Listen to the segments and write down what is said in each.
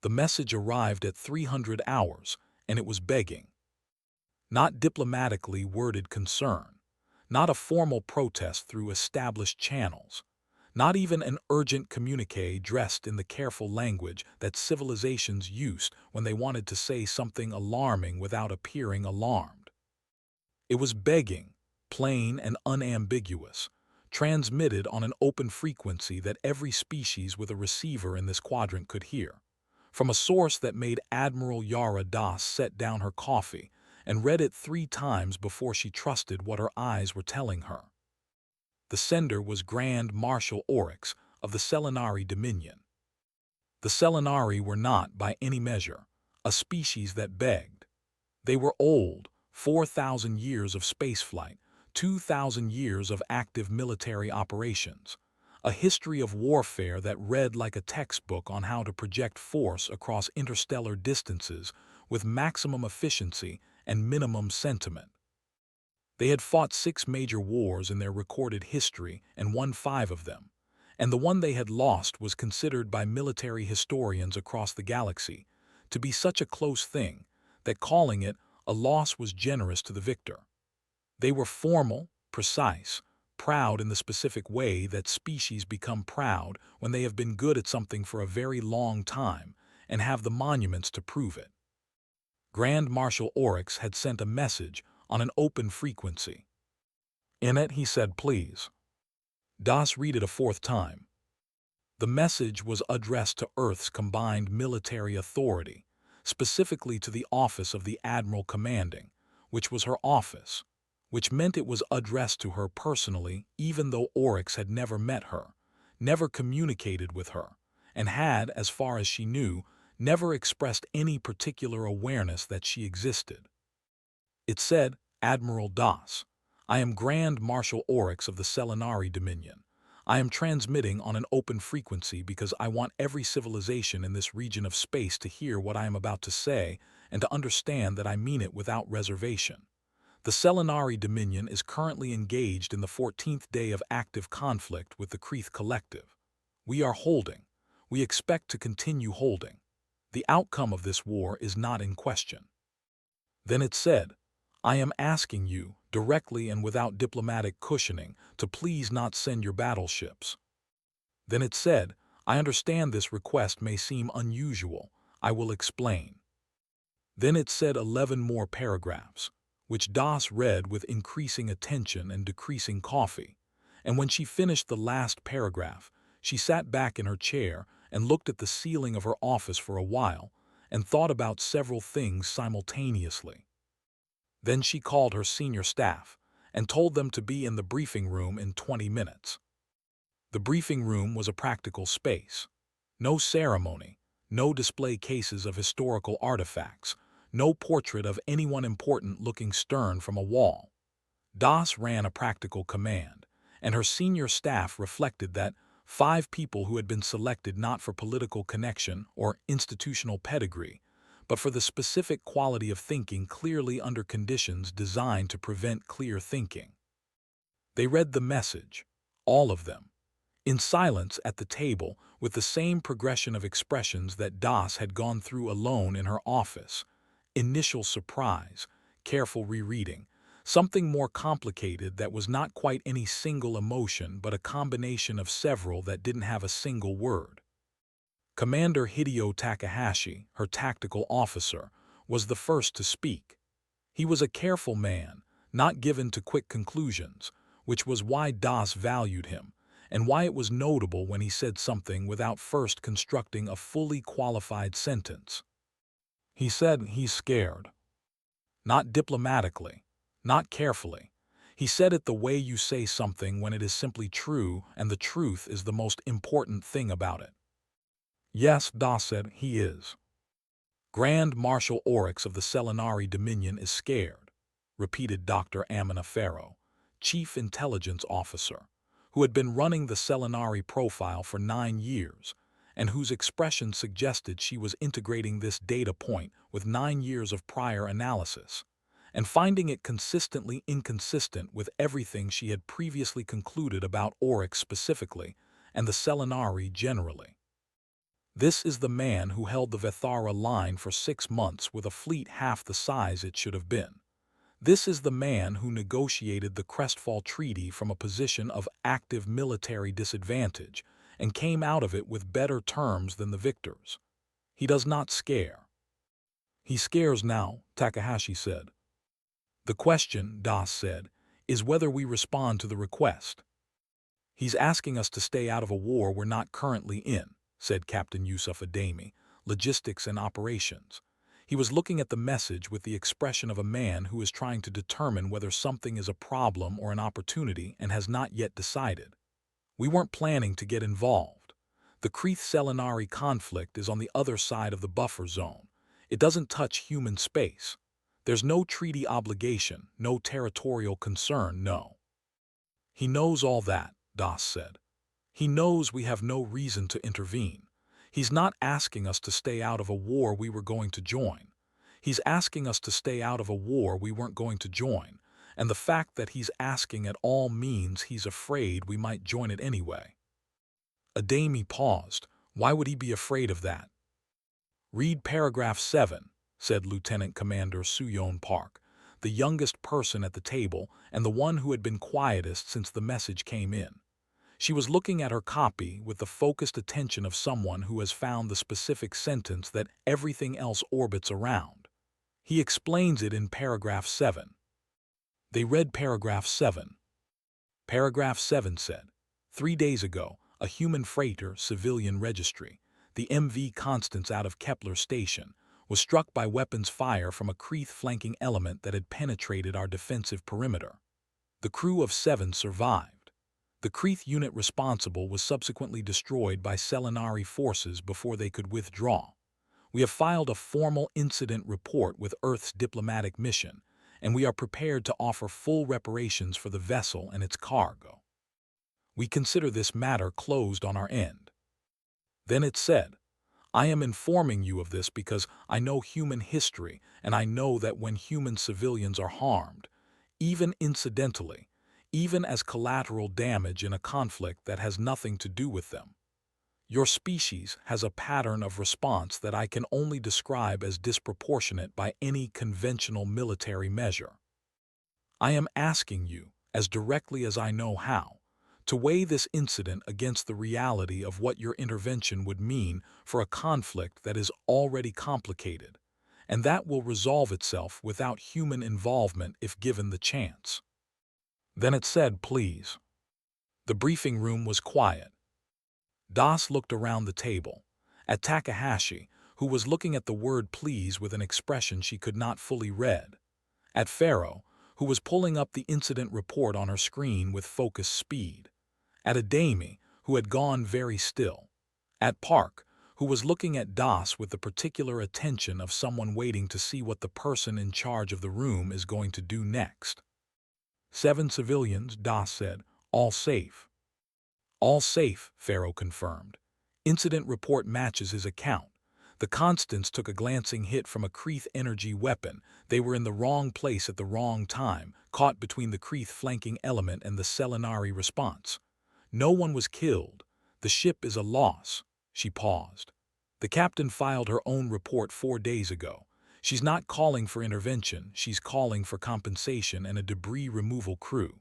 The message arrived at 300 hours, and it was begging. Not diplomatically worded concern, not a formal protest through established channels, not even an urgent communique dressed in the careful language that civilizations used when they wanted to say something alarming without appearing alarmed. It was begging, plain and unambiguous, transmitted on an open frequency that every species with a receiver in this quadrant could hear, from a source that made Admiral Yara Das set down her coffee and read it 3 times before she trusted what her eyes were telling her. The sender was Grand Marshal Oryx of the Selenari Dominion. The Selenari were not, by any measure, a species that begged. They were old, 4,000 years of spaceflight, 2,000 years of active military operations, a history of warfare that read like a textbook on how to project force across interstellar distances with maximum efficiency and minimum sentiment. They had fought 6 major wars in their recorded history and won 5 of them, and the one they had lost was considered by military historians across the galaxy to be such a close thing that calling it a loss was generous to the victor. They were formal, precise, proud in the specific way that species become proud when they have been good at something for a very long time and have the monuments to prove it. Grand Marshal Oryx had sent a message on an open frequency. In it, he said, "Please." Das read it a 4th time. The message was addressed to Earth's combined military authority, specifically to the office of the Admiral Commanding, which was her office, which meant it was addressed to her personally even though Oryx had never met her, never communicated with her, and had, as far as she knew, never expressed any particular awareness that she existed. It said, "Admiral Das, I am Grand Marshal Oryx of the Selenari Dominion. I am transmitting on an open frequency because I want every civilization in this region of space to hear what I am about to say and to understand that I mean it without reservation. The Selenari Dominion is currently engaged in the 14th day of active conflict with the Kreeth Collective. We are holding. We expect to continue holding. The outcome of this war is not in question." Then it said, "I am asking you, directly and without diplomatic cushioning, to please not send your battleships." Then it said, "I understand this request may seem unusual. I will explain." Then it said 11 more paragraphs, which Das read with increasing attention and decreasing coffee, and when she finished the last paragraph, she sat back in her chair and looked at the ceiling of her office for a while and thought about several things simultaneously. Then she called her senior staff and told them to be in the briefing room in 20 minutes. The briefing room was a practical space. No ceremony, no display cases of historical artifacts, no portrait of anyone important looking stern from a wall. Das ran a practical command, and her senior staff reflected that 5 people who had been selected not for political connection or institutional pedigree, but for the specific quality of thinking clearly under conditions designed to prevent clear thinking. They read the message, all of them, in silence at the table with the same progression of expressions that Das had gone through alone in her office. Initial surprise, careful rereading, something more complicated that was not quite any single emotion but a combination of several that didn't have a single word. Commander Hideo Takahashi, her tactical officer, was the first to speak. He was a careful man, not given to quick conclusions, which was why Das valued him, and why it was notable when he said something without first constructing a fully qualified sentence. He said he's scared. Not diplomatically, not carefully. He said it the way you say something when it is simply true and the truth is the most important thing about it. Yes, Das said, he is. Grand Marshal Oryx of the Selenari Dominion is scared, repeated Dr. Amina Farrow, Chief Intelligence Officer, who had been running the Selenari profile for 9 years, and whose expression suggested she was integrating this data point with 9 years of prior analysis, and finding it consistently inconsistent with everything she had previously concluded about Oryx specifically and the Selenari generally. This is the man who held the Vethara line for 6 months with a fleet half the size it should have been. This is the man who negotiated the Crestfall Treaty from a position of active military disadvantage and came out of it with better terms than the victors. He does not scare. He scares now, Takahashi said. The question, Das said, is whether we respond to the request. He's asking us to stay out of a war we're not currently in, said Captain Yusuf Ademi, Logistics and Operations. He was looking at the message with the expression of a man who is trying to determine whether something is a problem or an opportunity and has not yet decided. We weren't planning to get involved. The Kreeth-Selinari conflict is on the other side of the buffer zone. It doesn't touch human space. There's no treaty obligation, no territorial concern, no. He knows all that, Das said. He knows we have no reason to intervene. He's not asking us to stay out of a war we were going to join. He's asking us to stay out of a war we weren't going to join, and the fact that he's asking at all means he's afraid we might join it anyway. Ademi paused. Why would he be afraid of that? Read paragraph 7, said Lieutenant Commander Suyeon Park, the youngest person at the table and the one who had been quietest since the message came in. She was looking at her copy with the focused attention of someone who has found the specific sentence that everything else orbits around. He explains it in paragraph 7. They read paragraph 7. Paragraph 7 said, 3 days ago, a human freighter civilian registry, the MV Constance out of Kepler Station, was struck by weapons fire from a Kreeth flanking element that had penetrated our defensive perimeter. The crew of 7 survived. The Kreeth unit responsible was subsequently destroyed by Selinari forces before they could withdraw. We have filed a formal incident report with Earth's diplomatic mission, and we are prepared to offer full reparations for the vessel and its cargo. We consider this matter closed on our end. Then it said, I am informing you of this because I know human history and I know that when human civilians are harmed, even incidentally, even as collateral damage in a conflict that has nothing to do with them, your species has a pattern of response that I can only describe as disproportionate by any conventional military measure. I am asking you, as directly as I know how, to weigh this incident against the reality of what your intervention would mean for a conflict that is already complicated, and that will resolve itself without human involvement if given the chance. Then it said, please. The briefing room was quiet. Das looked around the table, at Takahashi, who was looking at the word please with an expression she could not fully read, at Pharaoh, who was pulling up the incident report on her screen with focused speed, at Ademi, who had gone very still, at Park, who was looking at Das with the particular attention of someone waiting to see what the person in charge of the room is going to do next. 7 civilians, Das said, all safe. All safe, Pharaoh confirmed. Incident report matches his account. The Constance took a glancing hit from a Kreeth energy weapon. They were in the wrong place at the wrong time, caught between the Kreeth flanking element and the Selinari response. No one was killed. The ship is a loss. She paused. The captain filed her own report 4 days ago. She's not calling for intervention, she's calling for compensation and a debris removal crew.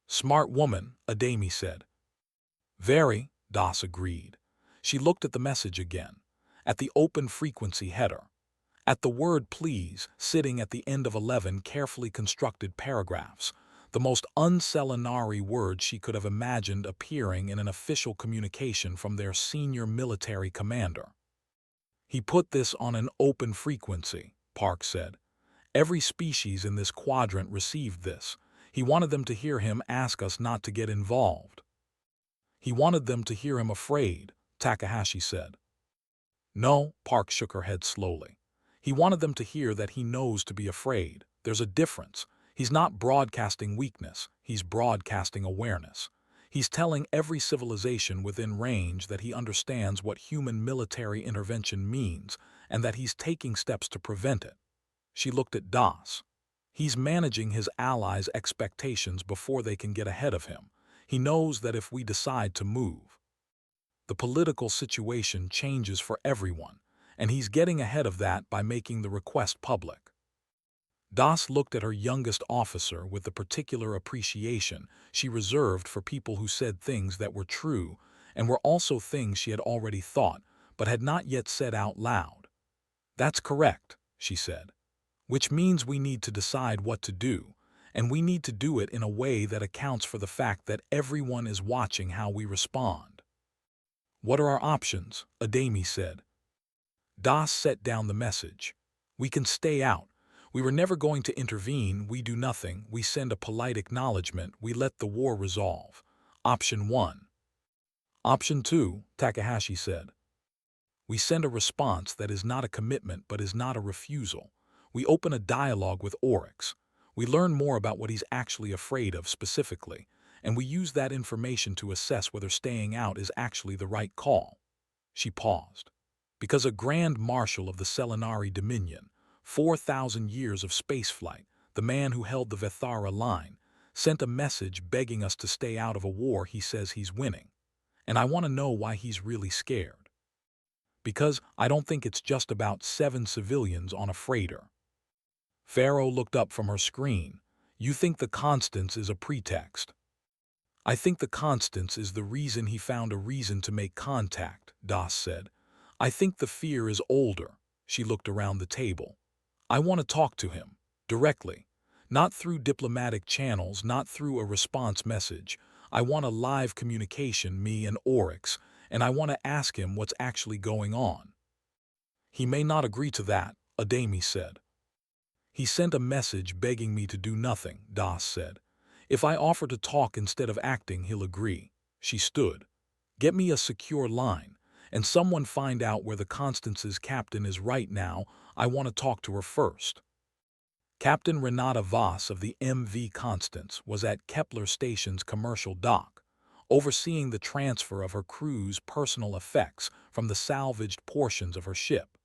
Smart woman, Ademi said. Very, Das agreed. She looked at the message again, at the open frequency header, at the word please sitting at the end of 11 carefully constructed paragraphs, the most un-Selinari word she could have imagined appearing in an official communication from their senior military commander. He put this on an open frequency, Park said. Every species in this quadrant received this. He wanted them to hear him ask us not to get involved. He wanted them to hear him afraid, Takahashi said. No, Park shook her head slowly. He wanted them to hear that he knows to be afraid. There's a difference. He's not broadcasting weakness, he's broadcasting awareness. He's telling every civilization within range that he understands what human military intervention means and that he's taking steps to prevent it. She looked at Das. He's managing his allies' expectations before they can get ahead of him. He knows that if we decide to move. The political situation changes for everyone, and he's getting ahead of that by making the request public. Das looked at her youngest officer with the particular appreciation she reserved for people who said things that were true and were also things she had already thought but had not yet said out loud. "That's correct," she said, "which means we need to decide what to do, and we need to do it in a way that accounts for the fact that everyone is watching how we respond." "What are our options?" Ademi said. Das set down the message. "We can stay out. We were never going to intervene, we do nothing, we send a polite acknowledgement, we let the war resolve. Option 1. Option 2, Takahashi said. We send a response that is not a commitment but is not a refusal. We open a dialogue with Oryx. We learn more about what he's actually afraid of specifically, and we use that information to assess whether staying out is actually the right call." She paused. "Because a Grand Marshal of the Selenari Dominion, 4,000 years of spaceflight, the man who held the Vethara line, sent a message begging us to stay out of a war he says he's winning. And I want to know why he's really scared. Because I don't think it's just about 7 civilians on a freighter." Pharaoh looked up from her screen. "You think the Constance is a pretext?" "I think the Constance is the reason he found a reason to make contact," Das said. "I think the fear is older." She looked around the table. "I want to talk to him, directly. Not through diplomatic channels, not through a response message. I want a live communication, me and Oryx, and I want to ask him what's actually going on." "He may not agree to that," Ademi said. "He sent a message begging me to do nothing," Das said. "If I offer to talk instead of acting, he'll agree." She stood. "Get me a secure line, and someone find out where the Constance's captain is right now. I want to talk to her first." Captain Renata Voss of the MV Constance was at Kepler Station's commercial dock, overseeing the transfer of her crew's personal effects from the salvaged portions of her ship,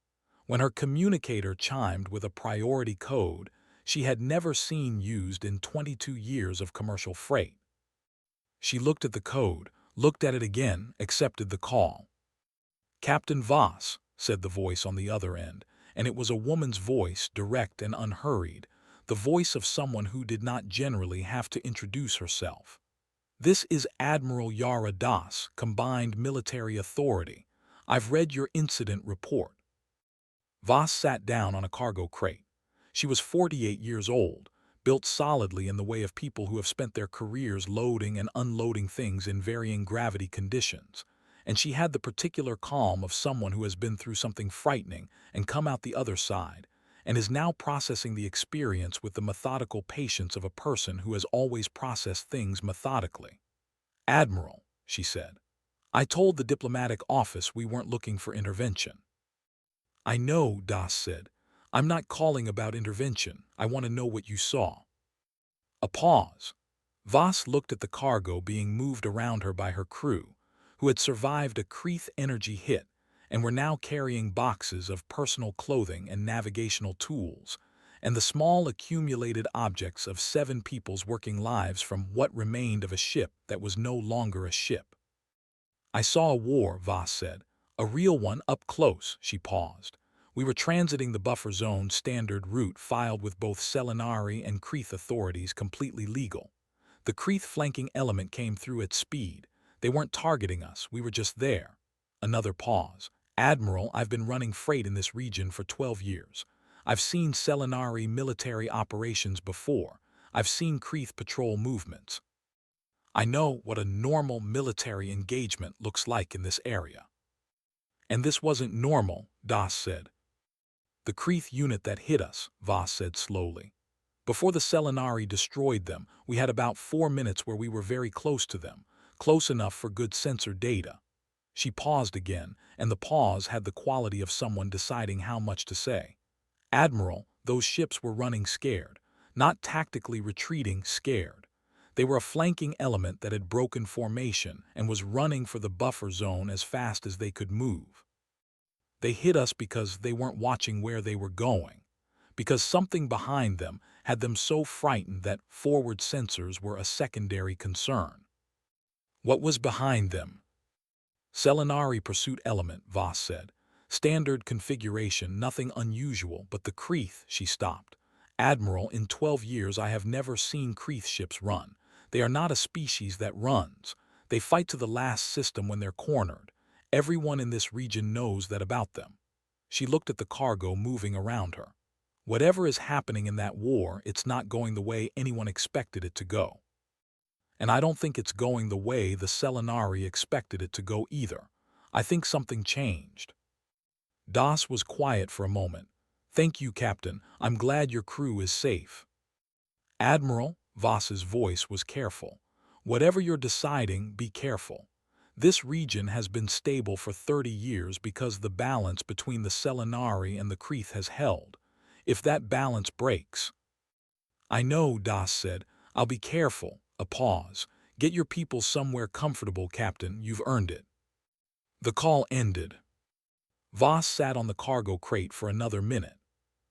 when her communicator chimed with a priority code she had never seen used in 22 years of commercial freight. She looked at the code, looked at it again, accepted the call. "Captain Voss," said the voice on the other end, and it was a woman's voice, direct and unhurried, the voice of someone who did not generally have to introduce herself. "This is Admiral Yara Das, Combined Military Authority. I've read your incident report." Voss sat down on a cargo crate. She was 48 years old, built solidly in the way of people who have spent their careers loading and unloading things in varying gravity conditions, and she had the particular calm of someone who has been through something frightening and come out the other side, and is now processing the experience with the methodical patience of a person who has always processed things methodically. "Admiral," she said, "I told the diplomatic office we weren't looking for intervention." "I know," Das said. "I'm not calling about intervention. I want to know what you saw." A pause. Voss looked at the cargo being moved around her by her crew, who had survived a Kreeth energy hit and were now carrying boxes of personal clothing and navigational tools, and the small accumulated objects of 7 people's working lives from what remained of a ship that was no longer a ship. "I saw a war," Voss said. "A real one up close." She paused. "We were transiting the buffer zone standard route filed with both Selenari and Kreeth authorities, completely legal. The Kreeth flanking element came through at speed. They weren't targeting us, we were just there." Another pause. "Admiral, I've been running freight in this region for 12 years. I've seen Selenari military operations before. I've seen Kreeth patrol movements. I know what a normal military engagement looks like in this area." "And this wasn't normal," Das said. "The Kreeth unit that hit us," Voss said slowly. "Before the Selenari destroyed them, we had about 4 minutes where we were very close to them, close enough for good sensor data." She paused again, and the pause had the quality of someone deciding how much to say. "Admiral, those ships were running scared, not tactically retreating, scared. They were a flanking element that had broken formation and was running for the buffer zone as fast as they could move. They hit us because they weren't watching where they were going, because something behind them had them so frightened that forward sensors were a secondary concern." "What was behind them?" Selenari Pursuit Element, Voss said. Standard configuration, nothing unusual, but the Kreeth, she stopped. Admiral, in 12 years I have never seen Kreeth ships run. They are not a species that runs. They fight to the last system when they're cornered. Everyone in this region knows that about them. She looked at the cargo moving around her. Whatever is happening in that war, it's not going the way anyone expected it to go. And I don't think it's going the way the Selenari expected it to go either. I think something changed. Das was quiet for a moment. Thank you, Captain. I'm glad your crew is safe. Admiral, Voss's voice was careful. Whatever you're deciding, be careful. This region has been stable for 30 years because the balance between the Selenari and the Kreeth has held. If that balance breaks... I know, Das said. I'll be careful. A pause. Get your people somewhere comfortable, Captain. You've earned it. The call ended. Voss sat on the cargo crate for another minute.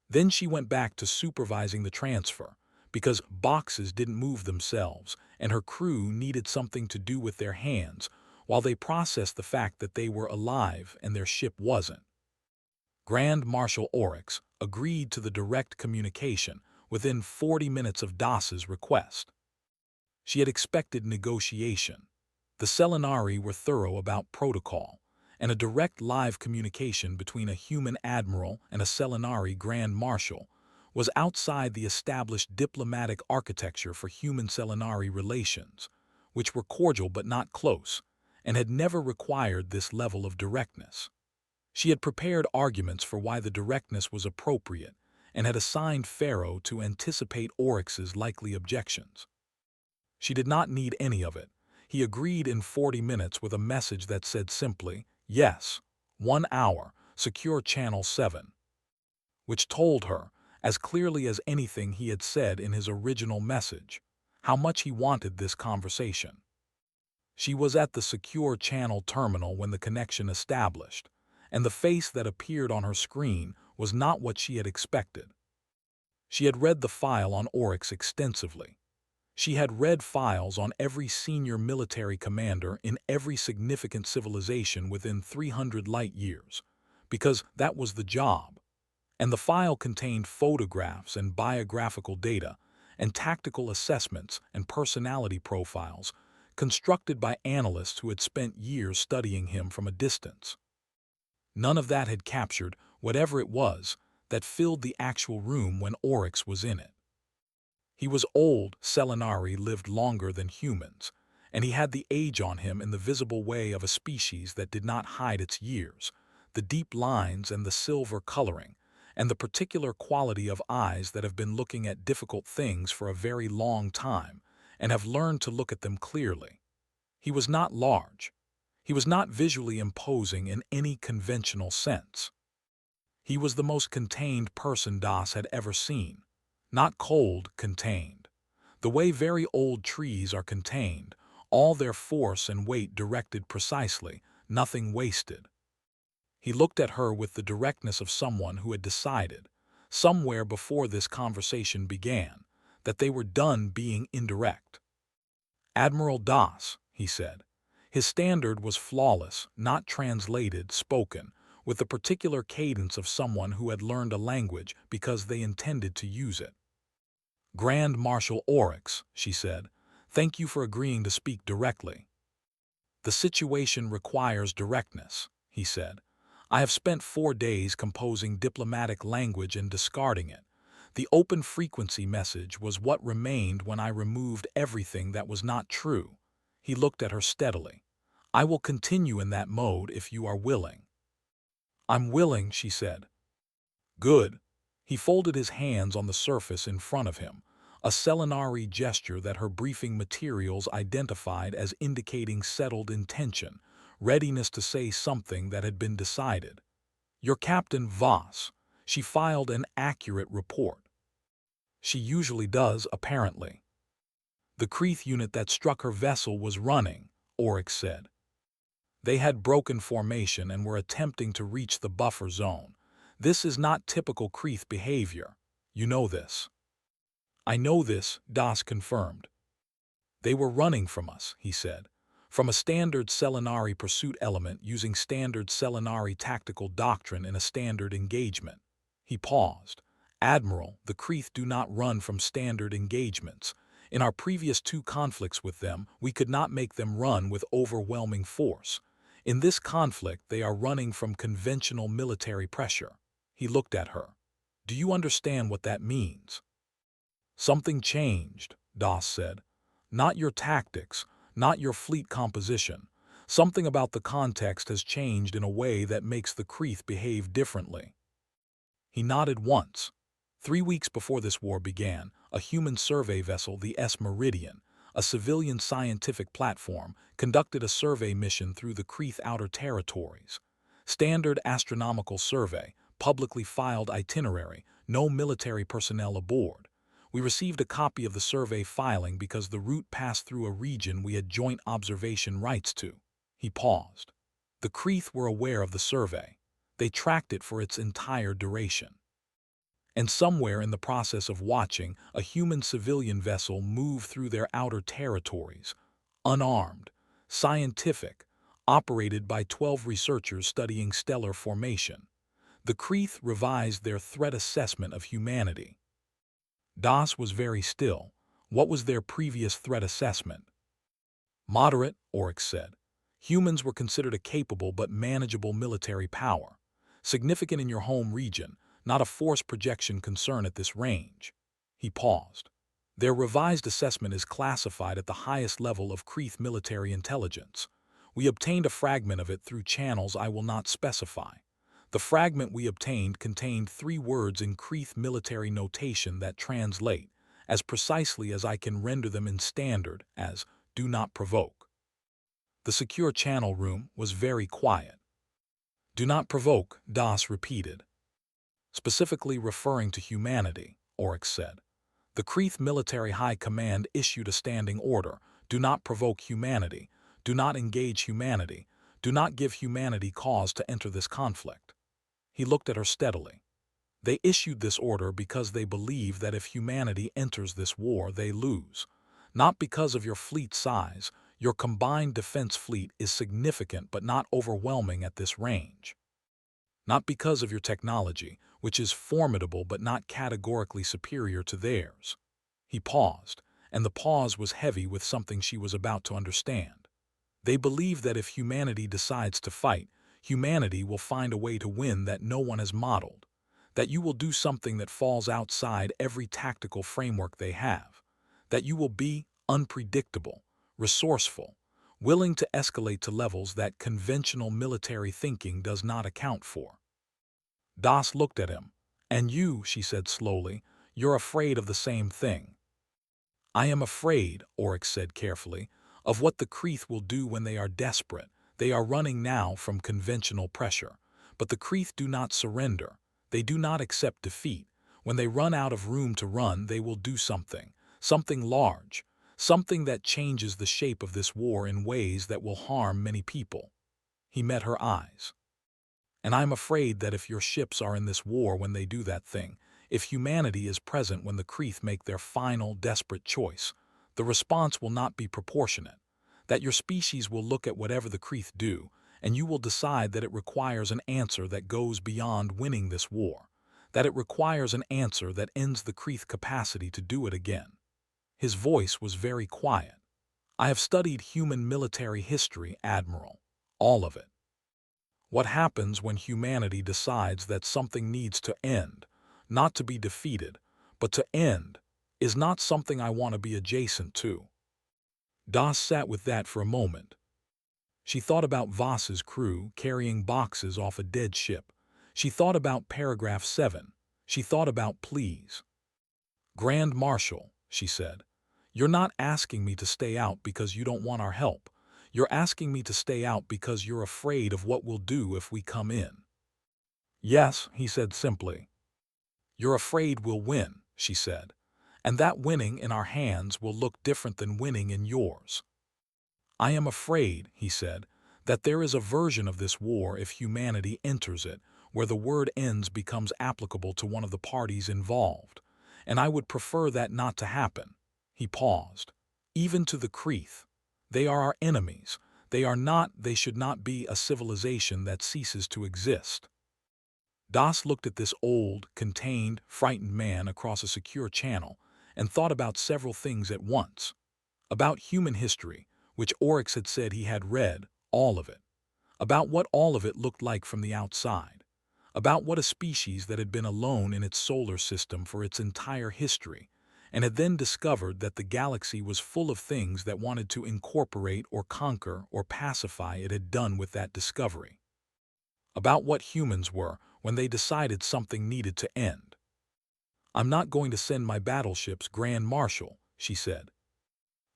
Then she went back to supervising the transfer, because boxes didn't move themselves, and her crew needed something to do with their hands while they processed the fact that they were alive and their ship wasn't. Grand Marshal Oryx agreed to the direct communication within 40 minutes of Das's request. She had expected negotiation. The Selenari were thorough about protocol, and a direct live communication between a human admiral and a Selenari Grand Marshal was outside the established diplomatic architecture for human-Selenari relations, which were cordial but not close, and had never required this level of directness. She had prepared arguments for why the directness was appropriate and had assigned Pharaoh to anticipate Oryx's likely objections. She did not need any of it. He agreed in 40 minutes with a message that said simply, "Yes, 1 hour, secure Channel 7," which told her, as clearly as anything he had said in his original message, how much he wanted this conversation. She was at the secure channel terminal when the connection established, and the face that appeared on her screen was not what she had expected. She had read the file on Oryx extensively. She had read files on every senior military commander in every significant civilization within 300 light years, because that was the job. And the file contained photographs and biographical data and tactical assessments and personality profiles constructed by analysts who had spent years studying him from a distance. None of that had captured whatever it was that filled the actual room when Oryx was in it. He was old. Selenari lived longer than humans, and he had the age on him in the visible way of a species that did not hide its years, the deep lines and the silver coloring, and the particular quality of eyes that have been looking at difficult things for a very long time and have learned to look at them clearly. He was not large. He was not visually imposing in any conventional sense. He was the most contained person Das had ever seen. Not cold, contained. The way very old trees are contained, all their force and weight directed precisely, nothing wasted. He looked at her with the directness of someone who had decided, somewhere before this conversation began, that they were done being indirect. "Admiral Das," he said. His standard was flawless, not translated, spoken, with the particular cadence of someone who had learned a language because they intended to use it. "Grand Marshal Oryx," she said, "thank you for agreeing to speak directly." "The situation requires directness," he said. "I have spent 4 days composing diplomatic language and discarding it. The open frequency message was what remained when I removed everything that was not true." He looked at her steadily. "I will continue in that mode if you are willing." "I'm willing," she said. "Good." He folded his hands on the surface in front of him, a Selenari gesture that her briefing materials identified as indicating settled intention, readiness to say something that had been decided. "Your Captain Voss." She filed an accurate report. She usually does, apparently. "The Kreeth unit that struck her vessel was running," Oryx said. "They had broken formation and were attempting to reach the buffer zone. This is not typical Kreeth behavior. You know this." "I know this," Das confirmed. "They were running from us," he said. From a standard Selinari pursuit element using standard Selinari tactical doctrine in a standard engagement. He paused. Admiral, the Kreeth do not run from standard engagements. In our previous 2 conflicts with them, we could not make them run with overwhelming force. In this conflict, they are running from conventional military pressure. He looked at her. Do you understand what that means? Something changed, Doss said. Not your tactics, not your fleet composition. Something about the context has changed in a way that makes the Kreeth behave differently. He nodded once. 3 weeks before this war began, a human survey vessel, the S. Meridian, a civilian scientific platform, conducted a survey mission through the Kreeth outer territories. Standard astronomical survey, publicly filed itinerary, no military personnel aboard. We received a copy of the survey filing because the route passed through a region we had joint observation rights to. He paused. The Kreeth were aware of the survey. They tracked it for its entire duration. And somewhere in the process of watching, a human civilian vessel move through their outer territories, unarmed, scientific, operated by 12 researchers studying stellar formation. The Kreeth revised their threat assessment of humanity. Doss was very still. What was their previous threat assessment? Moderate, Oryx said. Humans were considered a capable but manageable military power, significant in your home region, not a force projection concern at this range. He paused. Their revised assessment is classified at the highest level of Kreeth military intelligence. We obtained a fragment of it through channels I will not specify. The fragment we obtained contained 3 words in Kreeth military notation that translate, as precisely as I can render them in standard, as, do not provoke. The secure channel room was very quiet. Do not provoke, Doss repeated. Specifically referring to humanity, Oryx said. The Kreeth military high command issued a standing order, do not provoke humanity, do not engage humanity, do not give humanity cause to enter this conflict. He looked at her steadily. They issued this order because they believe that if humanity enters this war, they lose. Not because of your fleet size. Your combined defense fleet is significant but not overwhelming at this range. Not because of your technology, which is formidable but not categorically superior to theirs. He paused, and the pause was heavy with something she was about to understand. They believe that if humanity decides to fight, humanity will find a way to win that no one has modeled, that you will do something that falls outside every tactical framework they have, that you will be unpredictable, resourceful, willing to escalate to levels that conventional military thinking does not account for. Doss looked at him. And you, she said slowly, you're afraid of the same thing. I am afraid, Oryx said carefully, of what the Kreeth will do when they are desperate. They are running now from conventional pressure. But the Kreeth do not surrender. They do not accept defeat. When they run out of room to run, they will do something large, something that changes the shape of this war in ways that will harm many people. He met her eyes. And I'm afraid that if your ships are in this war when they do that thing, if humanity is present when the Kreeth make their final, desperate choice, the response will not be proportionate. That your species will look at whatever the Kreeth do, and you will decide that it requires an answer that goes beyond winning this war, that it requires an answer that ends the Kreeth capacity to do it again. His voice was very quiet. I have studied human military history, Admiral. All of it. What happens when humanity decides that something needs to end, not to be defeated, but to end, is not something I want to be adjacent to. Doss sat with that for a moment. She thought about Voss's crew carrying boxes off a dead ship. She thought about paragraph 7. She thought about please. Grand Marshal, she said, you're not asking me to stay out because you don't want our help. You're asking me to stay out because you're afraid of what we'll do if we come in. Yes, he said simply. You're afraid we'll win, she said, and that winning in our hands will look different than winning in yours. I am afraid, he said, that there is a version of this war if humanity enters it, where the word ends becomes applicable to one of the parties involved, and I would prefer that not to happen. He paused. Even to the Kreeth. They are our enemies. They should not be a civilization that ceases to exist. Das looked at this old, contained, frightened man across a secure channel and thought about several things at once. About human history, which Oryx had said he had read, all of it. About what all of it looked like from the outside. About what a species that had been alone in its solar system for its entire history, and had then discovered that the galaxy was full of things that wanted to incorporate or conquer or pacify it had done with that discovery. About what humans were when they decided something needed to end. "I'm not going to send my battleships, Grand Marshal," she said.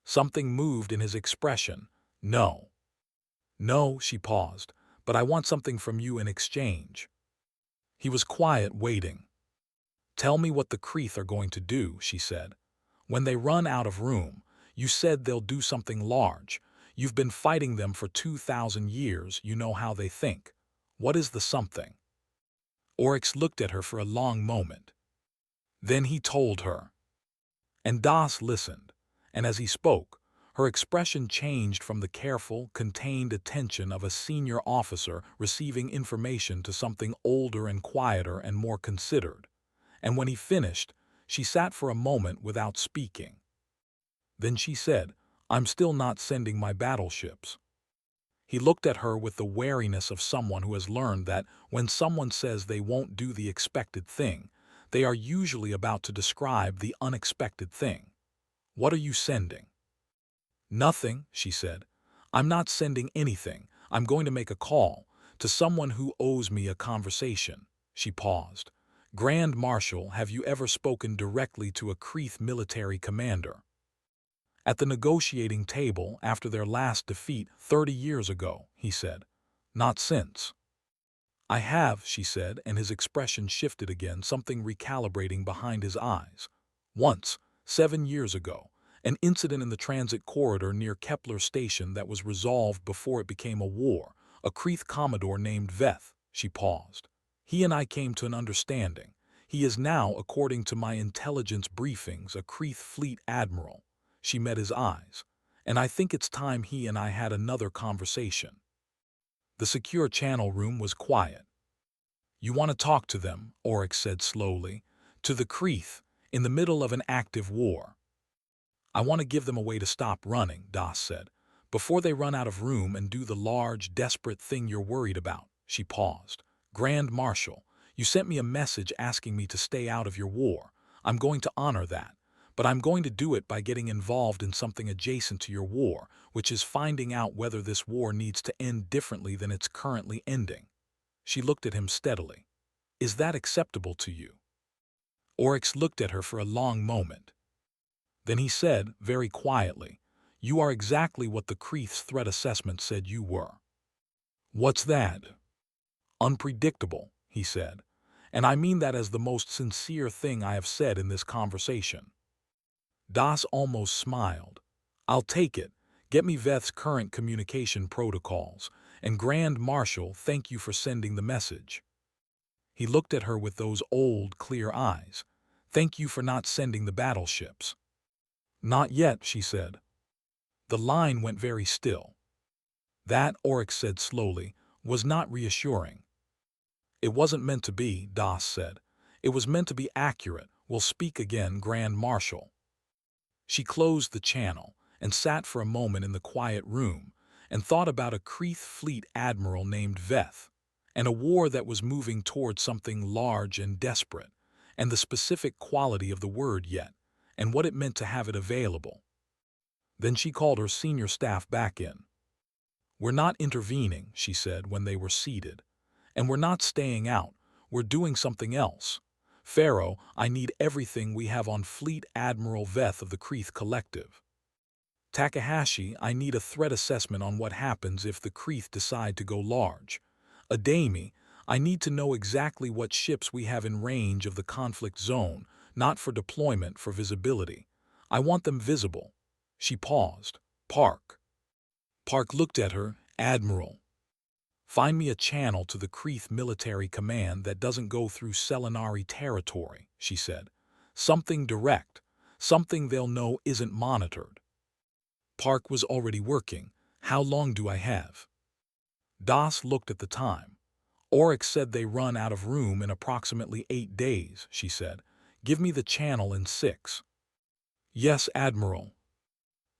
Something moved in his expression. "No." "No," she paused, "but I want something from you in exchange." He was quiet, waiting. "Tell me what the Kreeth are going to do," she said. "When they run out of room, you said they'll do something large. You've been fighting them for 2,000 years, you know how they think. What is the something?" Oryx looked at her for a long moment. Then he told her. And Das listened, and as he spoke, her expression changed from the careful, contained attention of a senior officer receiving information to something older and quieter and more considered. And when he finished, she sat for a moment without speaking. Then she said, "I'm still not sending my battleships." He looked at her with the wariness of someone who has learned that when someone says they won't do the expected thing, they are usually about to describe the unexpected thing. "What are you sending?" "Nothing," she said. "I'm not sending anything. I'm going to make a call to someone who owes me a conversation." She paused. "Grand Marshal, have you ever spoken directly to a Kreeth military commander?" "At the negotiating table after their last defeat 30 years ago," he said. "Not since." "I have," she said, and his expression shifted again, something recalibrating behind his eyes. "Once, 7 years ago. An incident in the transit corridor near Kepler Station that was resolved before it became a war. A Kreeth Commodore named Veth." She paused. "He and I came to an understanding. He is now, according to my intelligence briefings, a Kreeth Fleet Admiral." She met his eyes. "And I think it's time he and I had another conversation." The secure channel room was quiet. "You want to talk to them," Oryx said slowly. "To the Kreeth, in the middle of an active war." "I want to give them a way to stop running," Das said, "before they run out of room and do the large, desperate thing you're worried about." She paused. "Grand Marshal, you sent me a message asking me to stay out of your war. I'm going to honor that. But I'm going to do it by getting involved in something adjacent to your war, which is finding out whether this war needs to end differently than it's currently ending." She looked at him steadily. "Is that acceptable to you?" Oryx looked at her for a long moment. Then he said, very quietly, "You are exactly what the Kreeth's threat assessment said you were." "What's that?" "Unpredictable," he said. "And I mean that as the most sincere thing I have said in this conversation." Das almost smiled. "I'll take it. Get me Veth's current communication protocols. And Grand Marshal, thank you for sending the message." He looked at her with those old, clear eyes. "Thank you for not sending the battleships." "Not yet," she said. The line went very still. That, Oryx said slowly, was not reassuring. "It wasn't meant to be," Das said. "It was meant to be accurate. We'll speak again, Grand Marshal." She closed the channel and sat for a moment in the quiet room and thought about a Kreeth fleet admiral named Veth, and a war that was moving towards something large and desperate, and the specific quality of the word yet, and what it meant to have it available. Then she called her senior staff back in. "We're not intervening," she said when they were seated. "And we're not staying out. We're doing something else. Pharaoh, I need everything we have on Fleet Admiral Veth of the Kreeth Collective. Takahashi, I need a threat assessment on what happens if the Kreeth decide to go large. Adami, I need to know exactly what ships we have in range of the conflict zone, not for deployment, for visibility. I want them visible." She paused. "Park." Park looked at her. "Admiral. Find me a channel to the Kreeth military command that doesn't go through Selinari territory," she said. "Something direct, something they'll know isn't monitored." Park was already working. How long do I have? Das looked at the time. Oryx said they run out of room in approximately 8 days, she said. Give me the channel in 6. Yes, Admiral.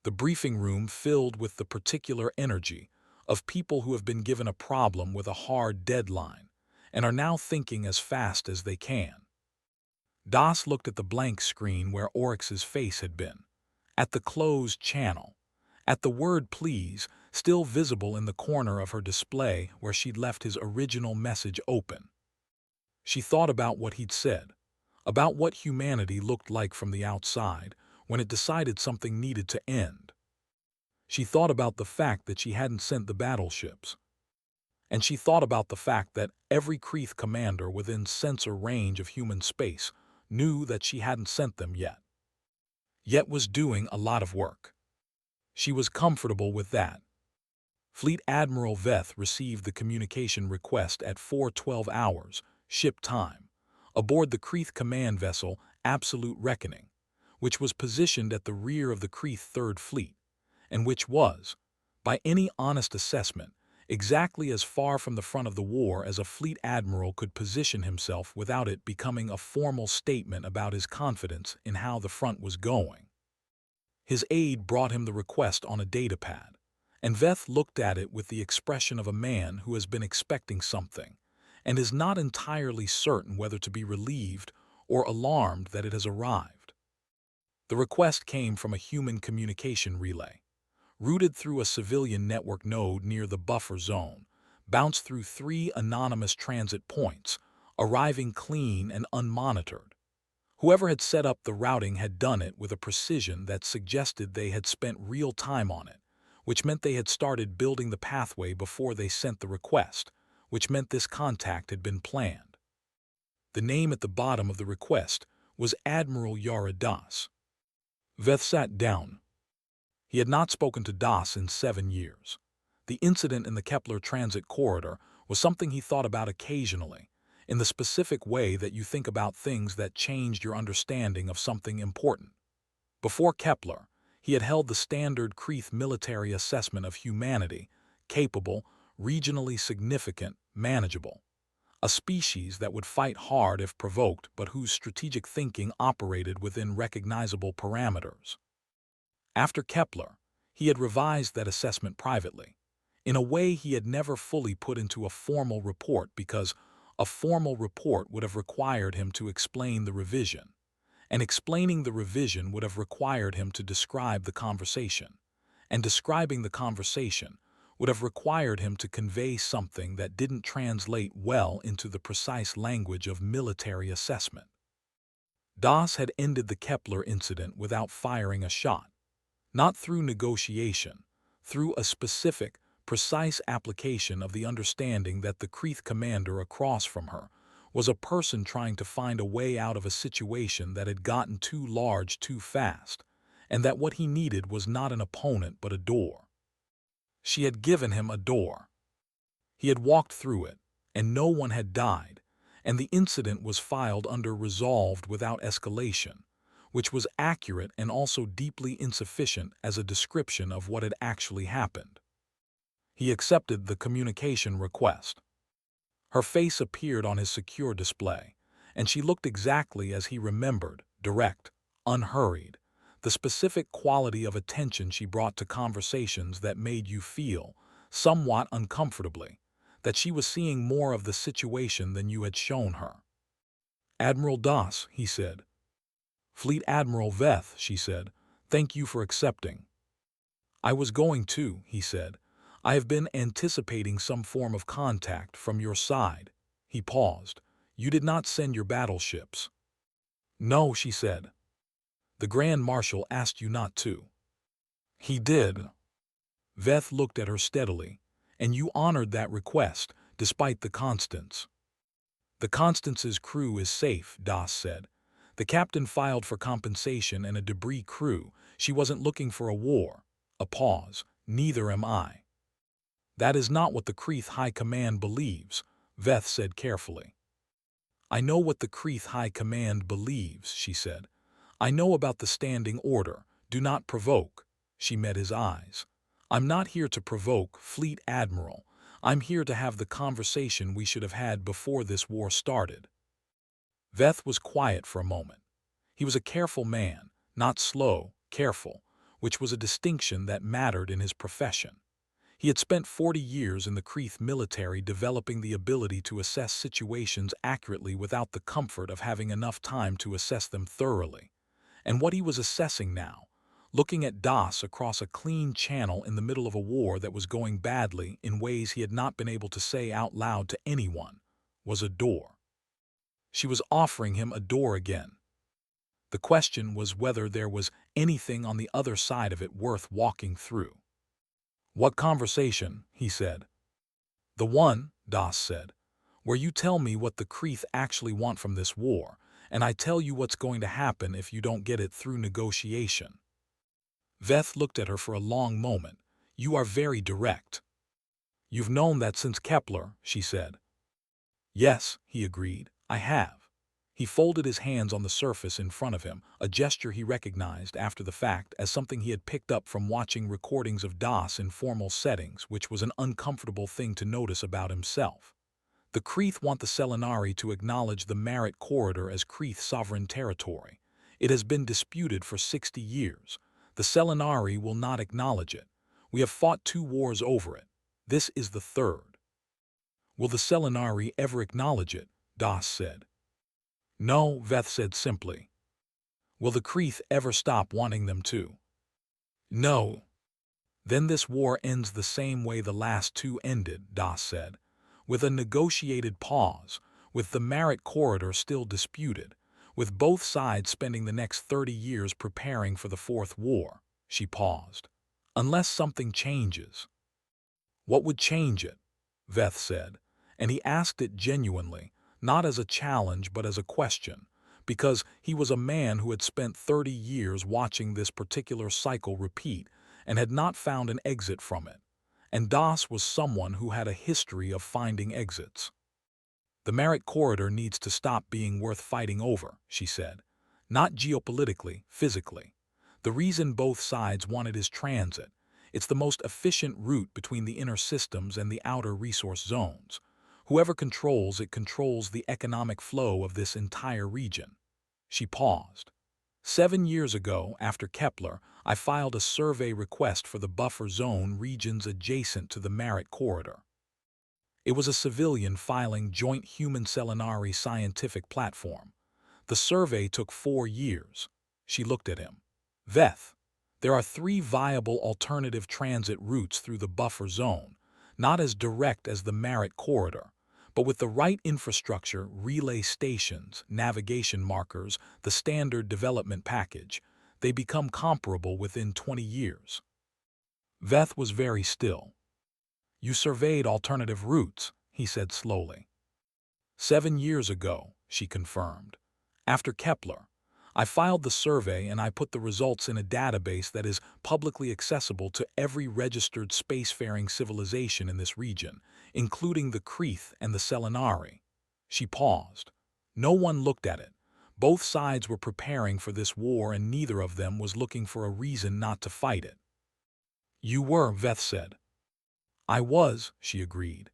The briefing room filled with the particular energy of people who have been given a problem with a hard deadline and are now thinking as fast as they can. Das looked at the blank screen where Oryx's face had been, at the closed channel, at the word please still visible in the corner of her display where she'd left his original message open. She thought about what he'd said, about what humanity looked like from the outside when it decided something needed to end. She thought about the fact that she hadn't sent the battleships. And she thought about the fact that every Kreeth commander within sensor range of human space knew that she hadn't sent them yet was doing a lot of work. She was comfortable with that. Fleet Admiral Veth received the communication request at 4:12 hours, ship time, aboard the Kreeth command vessel Absolute Reckoning, which was positioned at the rear of the Kreeth Third Fleet, and which was, by any honest assessment, exactly as far from the front of the war as a fleet admiral could position himself without it becoming a formal statement about his confidence in how the front was going. His aide brought him the request on a datapad, and Veth looked at it with the expression of a man who has been expecting something and is not entirely certain whether to be relieved or alarmed that it has arrived. The request came from a human communication relay, routed through a civilian network node near the buffer zone, bounced through 3 anonymous transit points, arriving clean and unmonitored. Whoever had set up the routing had done it with a precision that suggested they had spent real time on it, which meant they had started building the pathway before they sent the request, which meant this contact had been planned. The name at the bottom of the request was Admiral Yara Das. Veth sat down. He had not spoken to Das in 7 years. The incident in the Kepler transit corridor was something he thought about occasionally, in the specific way that you think about things that changed your understanding of something important. Before Kepler, he had held the standard Kreeth military assessment of humanity, capable, regionally significant, manageable. A species that would fight hard if provoked but whose strategic thinking operated within recognizable parameters. After Kepler, he had revised that assessment privately, in a way he had never fully put into a formal report because a formal report would have required him to explain the revision, and explaining the revision would have required him to describe the conversation, and describing the conversation would have required him to convey something that didn't translate well into the precise language of military assessment. Das had ended the Kepler incident without firing a shot, not through negotiation, through a specific, precise application of the understanding that the Kreeth commander across from her was a person trying to find a way out of a situation that had gotten too large too fast, and that what he needed was not an opponent but a door. She had given him a door. He had walked through it, and no one had died, and the incident was filed under resolved without escalation, which was accurate and also deeply insufficient as a description of what had actually happened. He accepted the communication request. Her face appeared on his secure display, and she looked exactly as he remembered, direct, unhurried, the specific quality of attention she brought to conversations that made you feel, somewhat uncomfortably, that she was seeing more of the situation than you had shown her. Admiral Das, he said. Fleet Admiral Veth, she said, thank you for accepting. I was going to, he said. I have been anticipating some form of contact from your side. He paused. You did not send your battleships. No, she said. The Grand Marshal asked you not to. He did. Veth looked at her steadily, and you honored that request, despite the Constance. The Constance's crew is safe, Das said. The captain filed for compensation and a debris crew. She wasn't looking for a war. A pause. Neither am I. That is not what the Kreeth High Command believes, Veth said carefully. I know what the Kreeth High Command believes, she said. I know about the standing order, do not provoke. She met his eyes. "I'm not here to provoke, Fleet Admiral. I'm here to have the conversation we should have had before this war started." Veth was quiet for a moment. He was a careful man, not slow, careful, which was a distinction that mattered in his profession. He had spent 40 years in the Kreeth military developing the ability to assess situations accurately without the comfort of having enough time to assess them thoroughly. And what he was assessing now, looking at Das across a clean channel in the middle of a war that was going badly in ways he had not been able to say out loud to anyone, was a door. She was offering him a door again. The question was whether there was anything on the other side of it worth walking through. "What conversation?" he said. "The one," Das said, "where you tell me what the Kreeth actually want from this war, and I tell you what's going to happen if you don't get it through negotiation." Veth looked at her for a long moment. "You are very direct." "You've known that since Kepler," she said. "Yes," he agreed, "I have." He folded his hands on the surface in front of him, a gesture he recognized after the fact as something he had picked up from watching recordings of Das in formal settings, which was an uncomfortable thing to notice about himself. The Kreeth want the Selenari to acknowledge the Marit Corridor as Kreeth sovereign territory. It has been disputed for 60 years. The Selenari will not acknowledge it. We have fought 2 wars over it. This is the 3rd. "Will the Selenari ever acknowledge it?" Das said. "No," Veth said simply. "Will the Kreeth ever stop wanting them to?" "No." "Then this war ends the same way the last 2 ended," Das said, "with a negotiated pause, with the Marit Corridor still disputed, with both sides spending the next 30 years preparing for the 4th war." She paused. "Unless something changes." "What would change it?" Veth said, and he asked it genuinely, not as a challenge but as a question, because he was a man who had spent 30 years watching this particular cycle repeat and had not found an exit from it, and Das was someone who had a history of finding exits. "The Marit Corridor needs to stop being worth fighting over," she said. "Not geopolitically, physically. The reason both sides want it is transit. It's the most efficient route between the inner systems and the outer resource zones. Whoever controls it controls the economic flow of this entire region." She paused. 7 years ago, after Kepler, I filed a survey request for the buffer zone regions adjacent to the Marit Corridor. It was a civilian filing joint human-Selenari scientific platform. The survey took 4 years. She looked at him. "Veth, there are 3 viable alternative transit routes through the buffer zone, not as direct as the Marit Corridor, but with the right infrastructure, relay stations, navigation markers, the standard development package, they become comparable within 20 years. Veth was very still. "You surveyed alternative routes," he said slowly. 7 years ago, she confirmed. "After Kepler. I filed the survey and I put the results in a database that is publicly accessible to every registered spacefaring civilization in this region, including the Kreeth and the Selenari." She paused. No one looked at it. Both sides were preparing for this war and neither of them was looking for a reason not to fight it. "You were," Veth said. "I was," she agreed,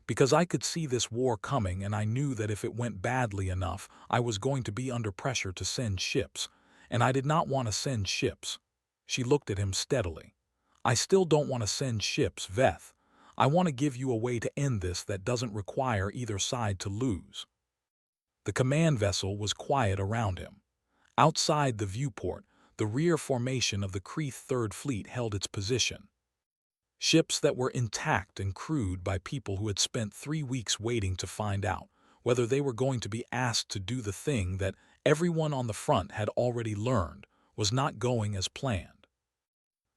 "because I could see this war coming and I knew that if it went badly enough, I was going to be under pressure to send ships, and I did not want to send ships." She looked at him steadily. "I still don't want to send ships, Veth. I want to give you a way to end this that doesn't require either side to lose." The command vessel was quiet around him. Outside the viewport, the rear formation of the Kreeth Third Fleet held its position. Ships that were intact and crewed by people who had spent 3 weeks waiting to find out whether they were going to be asked to do the thing that everyone on the front had already learned was not going as planned.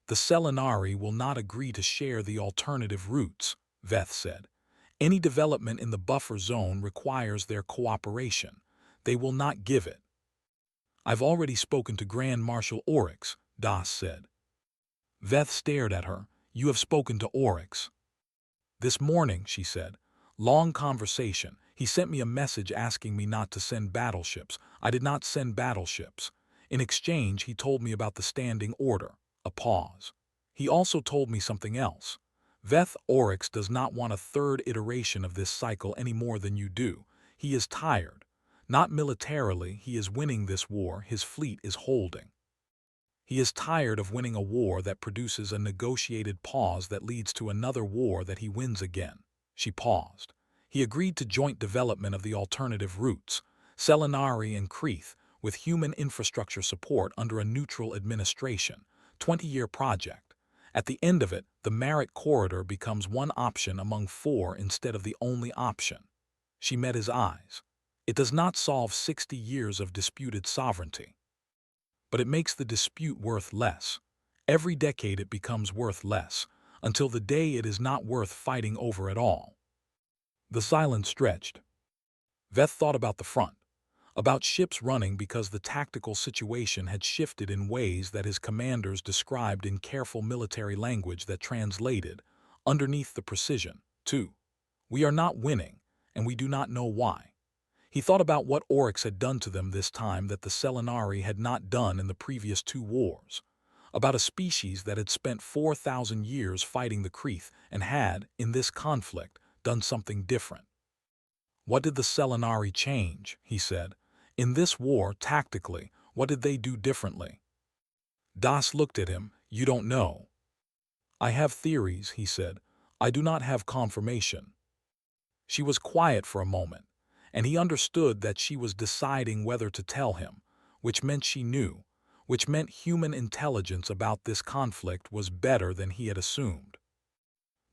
"The Selenari will not agree to share the alternative routes," Veth said. "Any development in the buffer zone requires their cooperation. They will not give it." "I've already spoken to Grand Marshal Oryx," Das said. Veth stared at her. "You have spoken to Oryx?" "This morning," she said. "Long conversation. He sent me a message asking me not to send battleships. I did not send battleships. In exchange, he told me about the standing order." A pause. He also told me something else. Veth Oryx does not want a third iteration of this cycle any more than you do. He is tired. Not militarily, he is winning this war his fleet is holding. He is tired of winning a war that produces a negotiated pause that leads to another war that he wins again. She paused. He agreed to joint development of the alternative routes, Selinari and Kreeth, with human infrastructure support under a neutral administration, 20-year project. At the end of it, the Marit Corridor becomes one option among four instead of the only option. She met his eyes. It does not solve 60 years of disputed sovereignty, but it makes the dispute worth less. Every decade it becomes worth less, until the day it is not worth fighting over at all. The silence stretched. Veth thought about the front, about ships running because the tactical situation had shifted in ways that his commanders described in careful military language that translated, underneath the precision, to, "We are not winning, and we do not know why." He thought about what Oryx had done to them this time that the Selinari had not done in the previous two wars, about a species that had spent 4,000 years fighting the Kreeth and had, in this conflict, done something different. What did the Selinari change, he said. In this war, tactically, what did they do differently? Das looked at him. You don't know. I have theories, he said. I do not have confirmation. She was quiet for a moment, and he understood that she was deciding whether to tell him, which meant she knew, which meant human intelligence about this conflict was better than he had assumed.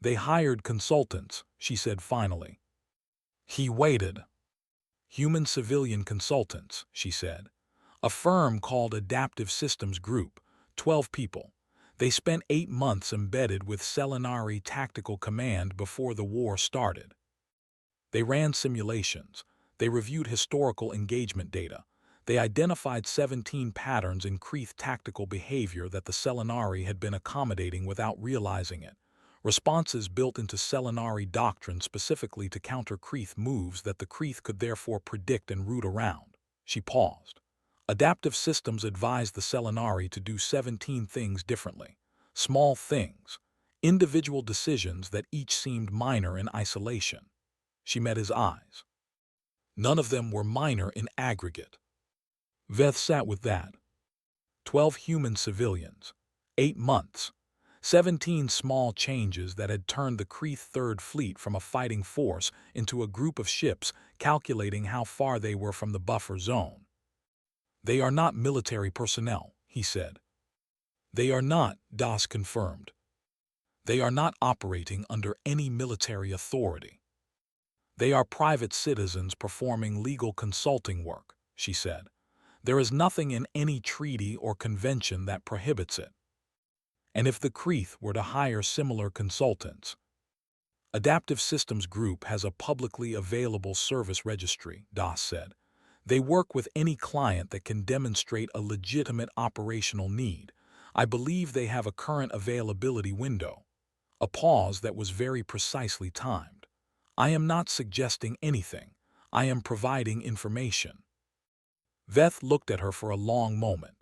They hired consultants, she said finally. He waited. Human civilian consultants, she said. A firm called Adaptive Systems Group, 12 people. They spent 8 months embedded with Selinari Tactical Command before the war started. They ran simulations. They reviewed historical engagement data. They identified 17 patterns in Kreeth tactical behavior that the Selinari had been accommodating without realizing it. Responses built into Selinari doctrine specifically to counter Kreeth moves that the Kreeth could therefore predict and route around. She paused. Adaptive Systems advised the Selinari to do 17 things differently. Small things. Individual decisions that each seemed minor in isolation. She met his eyes. None of them were minor in aggregate. Veth sat with that. 12 human civilians. 8 months. 17 small changes that had turned the Kreeth Third Fleet from a fighting force into a group of ships calculating how far they were from the buffer zone. They are not military personnel, he said. They are not, Das confirmed. They are not operating under any military authority. They are private citizens performing legal consulting work, she said. There is nothing in any treaty or convention that prohibits it. And if the Kreeth were to hire similar consultants, Adaptive Systems Group has a publicly available service registry, Das said. They work with any client that can demonstrate a legitimate operational need. I believe they have a current availability window. A pause that was very precisely timed. I am not suggesting anything. I am providing information. Veth looked at her for a long moment.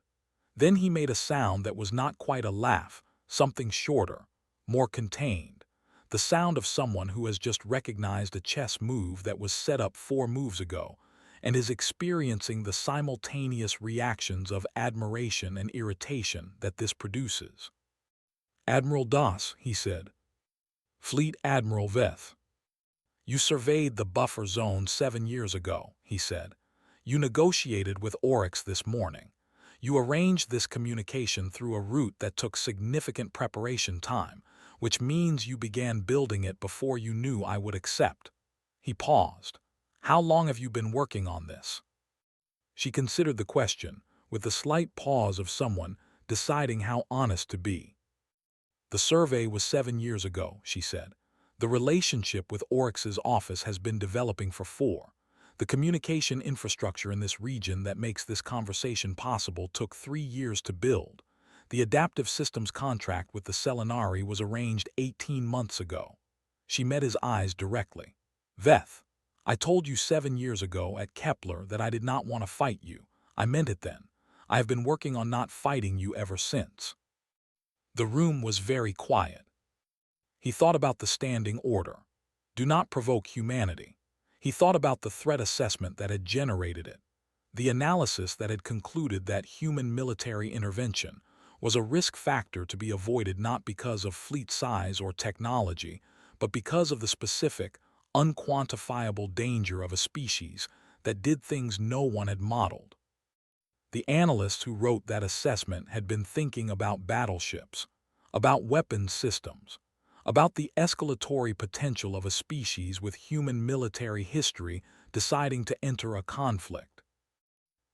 Then he made a sound that was not quite a laugh, something shorter, more contained. The sound of someone who has just recognized a chess move that was set up 4 moves ago and is experiencing the simultaneous reactions of admiration and irritation that this produces. Admiral Das, he said. Fleet Admiral Veth. You surveyed the buffer zone 7 years ago, he said. You negotiated with Oryx this morning. You arranged this communication through a route that took significant preparation time, which means you began building it before you knew I would accept. He paused. How long have you been working on this? She considered the question, with the slight pause of someone deciding how honest to be. The survey was 7 years ago, she said. The relationship with Oryx's office has been developing for 4. The communication infrastructure in this region that makes this conversation possible took 3 years to build. The Adaptive Systems contract with the Selinari was arranged 18 months ago. She met his eyes directly. Veth, I told you 7 years ago at Kepler that I did not want to fight you. I meant it then. I have been working on not fighting you ever since. The room was very quiet. He thought about the standing order. Do not provoke humanity. He thought about the threat assessment that had generated it. The analysis that had concluded that human military intervention was a risk factor to be avoided not because of fleet size or technology, but because of the specific, unquantifiable danger of a species that did things no one had modeled. The analysts who wrote that assessment had been thinking about battleships, about weapons systems, about the escalatory potential of a species with human military history deciding to enter a conflict.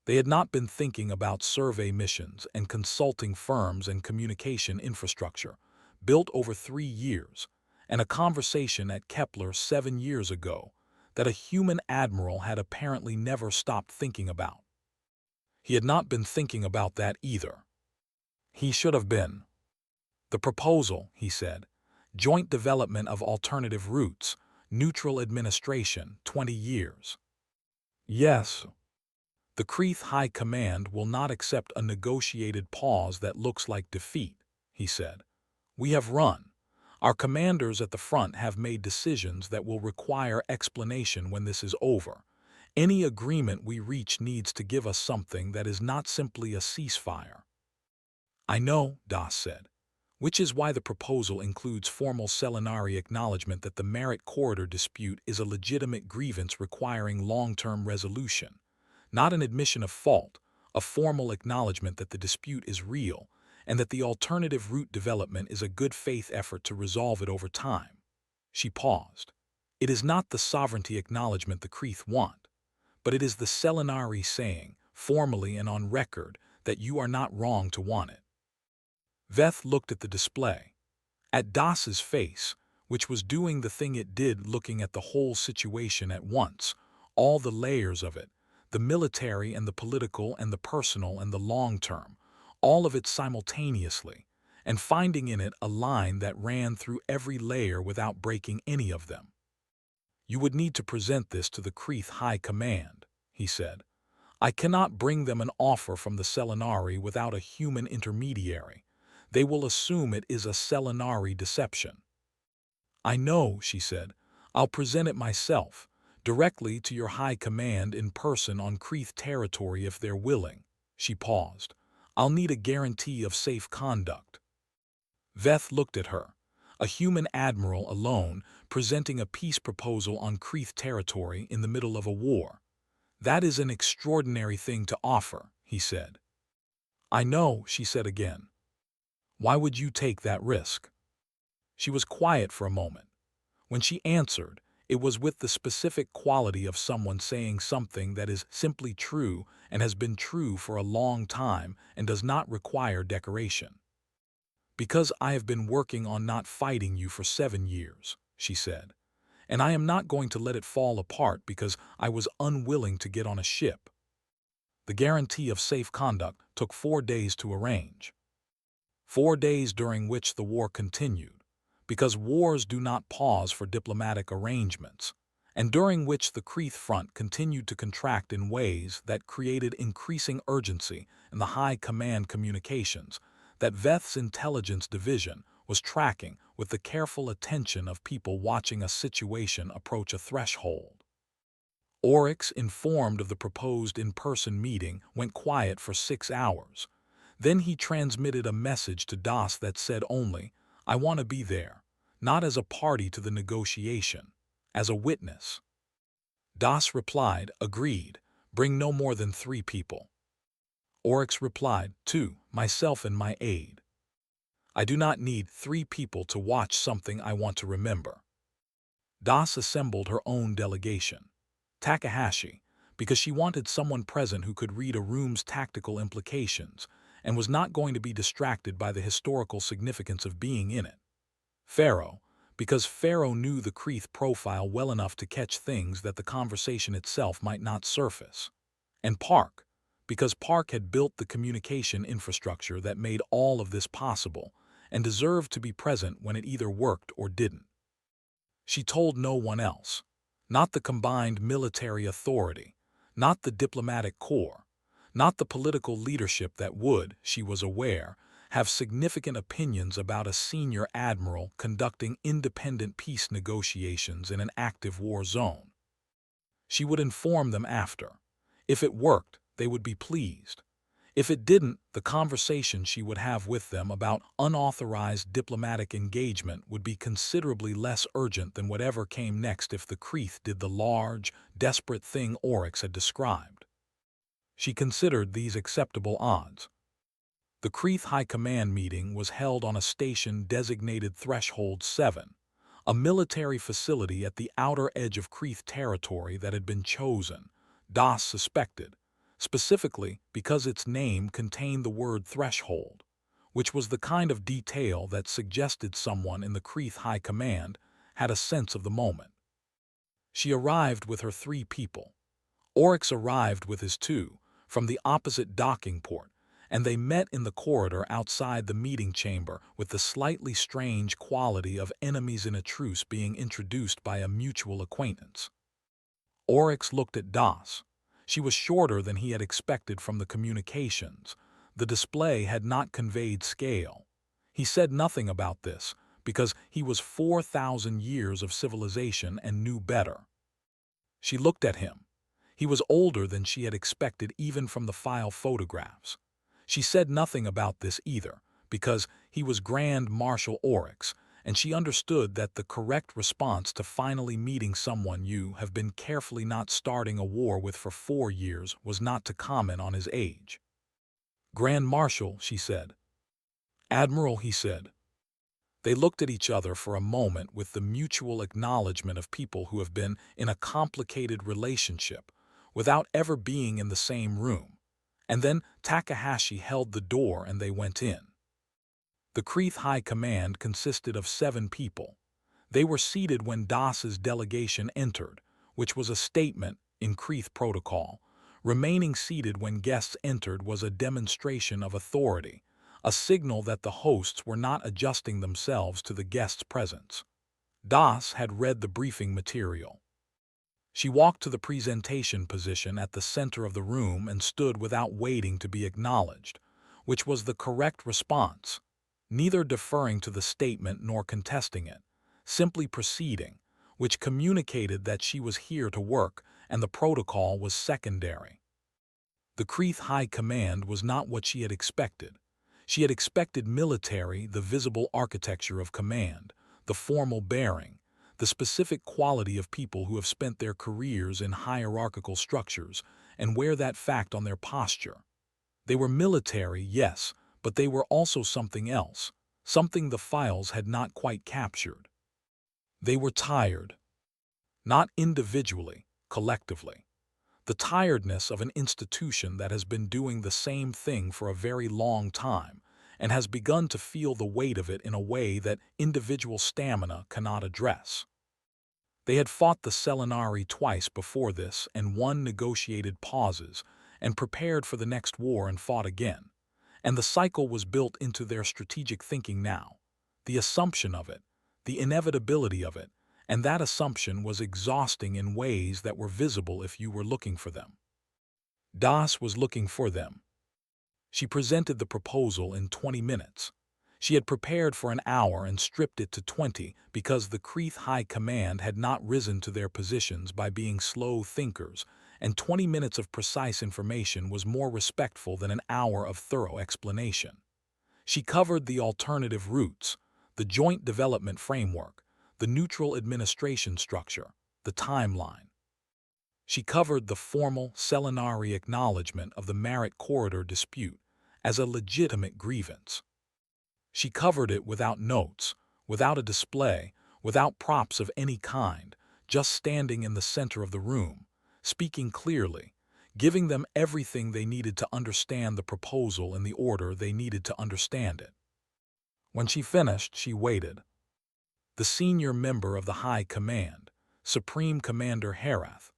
They had not been thinking about survey missions and consulting firms and communication infrastructure, built over 3 years, and a conversation at Kepler 7 years ago that a human admiral had apparently never stopped thinking about. He had not been thinking about that either. He should have been. The proposal, he said, joint development of alternative routes, neutral administration, 20 years. Yes. The Kreeth High Command will not accept a negotiated pause that looks like defeat, he said. We have run. Our commanders at the front have made decisions that will require explanation when this is over. Any agreement we reach needs to give us something that is not simply a ceasefire. I know, Das said, which is why the proposal includes formal Selinari acknowledgement that the Merit Corridor dispute is a legitimate grievance requiring long-term resolution. Not an admission of fault, a formal acknowledgement that the dispute is real and that the alternative route development is a good faith effort to resolve it over time. She paused. It is not the sovereignty acknowledgement the Kreeth want, but it is the Selinari saying, formally and on record, that you are not wrong to want it. Veth looked at the display, at Das's face, which was doing the thing it did, looking at the whole situation at once, all the layers of it, the military and the political and the personal and the long-term, all of it simultaneously, and finding in it a line that ran through every layer without breaking any of them. You would need to present this to the Kreeth High Command, he said. I cannot bring them an offer from the Selinari without a human intermediary. They will assume it is a Selinari deception. I know, she said. I'll present it myself, directly to your High Command in person on Kreeth territory if they're willing. She paused. I'll need a guarantee of safe conduct. Veth looked at her, a human admiral alone, presenting a peace proposal on Kreeth territory in the middle of a war. That is an extraordinary thing to offer, he said. I know, she said again. Why would you take that risk? She was quiet for a moment. When she answered, it was with the specific quality of someone saying something that is simply true and has been true for a long time and does not require decoration. Because I have been working on not fighting you for 7 years, she said, and I am not going to let it fall apart because I was unwilling to get on a ship. The guarantee of safe conduct took 4 days to arrange. 4 days during which the war continued, because wars do not pause for diplomatic arrangements, and during which the Kreeth front continued to contract in ways that created increasing urgency in the High Command communications that Veth's intelligence division was tracking with the careful attention of people watching a situation approach a threshold. Oryx, informed of the proposed in-person meeting, went quiet for 6 hours. Then he transmitted a message to Das that said only, I want to be there, not as a party to the negotiation, as a witness. Das replied, agreed, bring no more than 3 people. Oryx replied, 2, myself and my aide. I do not need 3 people to watch something I want to remember. Das assembled her own delegation. Takahashi, because she wanted someone present who could read a room's tactical implications and was not going to be distracted by the historical significance of being in it. Pharaoh, because Pharaoh knew the Kreeth profile well enough to catch things that the conversation itself might not surface. And Park, because Park had built the communication infrastructure that made all of this possible and deserved to be present when it either worked or didn't. She told no one else, not the combined military authority, not the diplomatic corps, not the political leadership that would, she was aware, have significant opinions about a senior admiral conducting independent peace negotiations in an active war zone. She would inform them after. If it worked, they would be pleased. If it didn't, the conversation she would have with them about unauthorized diplomatic engagement would be considerably less urgent than whatever came next if the Creeth did the large, desperate thing Oryx had described. She considered these acceptable odds. The Creeth High Command meeting was held on a station designated Threshold 7, a military facility at the outer edge of Creeth territory that had been chosen, Das suspected, specifically because its name contained the word threshold, which was the kind of detail that suggested someone in the Creeth High Command had a sense of the moment. She arrived with her 3 people. Oryx arrived with his 2, from the opposite docking port, and they met in the corridor outside the meeting chamber with the slightly strange quality of enemies in a truce being introduced by a mutual acquaintance. Oryx looked at Das. She was shorter than he had expected from the communications. The display had not conveyed scale. He said nothing about this, because he was 4,000 years of civilization and knew better. She looked at him. He was older than she had expected even from the file photographs. She said nothing about this either, because he was Grand Marshal Oryx, and she understood that the correct response to finally meeting someone you have been carefully not starting a war with for 4 years was not to comment on his age. Grand Marshal, she said. Admiral, he said. They looked at each other for a moment with the mutual acknowledgement of people who have been in a complicated relationship without ever being in the same room, and then Takahashi held the door and they went in. The Creeth High Command consisted of 7 people. They were seated when Das's delegation entered, which was a statement in Creeth protocol. Remaining seated when guests entered was a demonstration of authority, a signal that the hosts were not adjusting themselves to the guests' presence. Das had read the briefing material. She walked to the presentation position at the center of the room and stood without waiting to be acknowledged, which was the correct response, neither deferring to the statement nor contesting it, simply proceeding, which communicated that she was here to work and the protocol was secondary. The Creeth High Command was not what she had expected. She had expected military, the visible architecture of command, the formal bearing, the specific quality of people who have spent their careers in hierarchical structures and wear that fact on their posture. They were military, yes, but they were also something else, something the files had not quite captured. They were tired. Not individually, collectively. The tiredness of an institution that has been doing the same thing for a very long time and has begun to feel the weight of it in a way that individual stamina cannot address. They had fought the Selenari twice before this and won negotiated pauses and prepared for the next war and fought again. And the cycle was built into their strategic thinking now. The assumption of it, the inevitability of it, and that assumption was exhausting in ways that were visible if you were looking for them. Das was looking for them. She presented the proposal in 20 minutes. She had prepared for an hour and stripped it to 20 because the Creeth High Command had not risen to their positions by being slow thinkers, and 20 minutes of precise information was more respectful than an hour of thorough explanation. She covered the alternative routes, the joint development framework, the neutral administration structure, the timeline. She covered the formal Selenari acknowledgement of the Marit Corridor dispute as a legitimate grievance. She covered it without notes, without a display, without props of any kind, just standing in the center of the room, speaking clearly, giving them everything they needed to understand the proposal in the order they needed to understand it. When she finished, she waited. The senior member of the High Command, Supreme Commander Herath,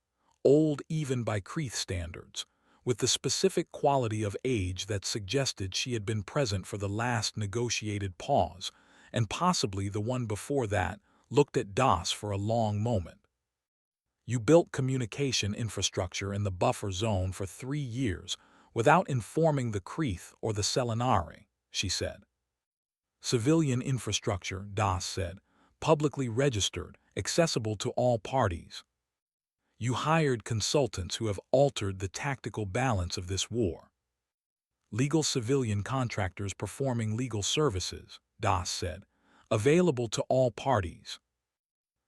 old even by Creeth standards, with the specific quality of age that suggested she had been present for the last negotiated pause, and possibly the one before that, looked at Das for a long moment. You built communication infrastructure in the buffer zone for 3 years without informing the Creeth or the Selenari, she said. Civilian infrastructure, Das said. Publicly registered, accessible to all parties. You hired consultants who have altered the tactical balance of this war. Legal civilian contractors performing legal services, Das said. Available to all parties.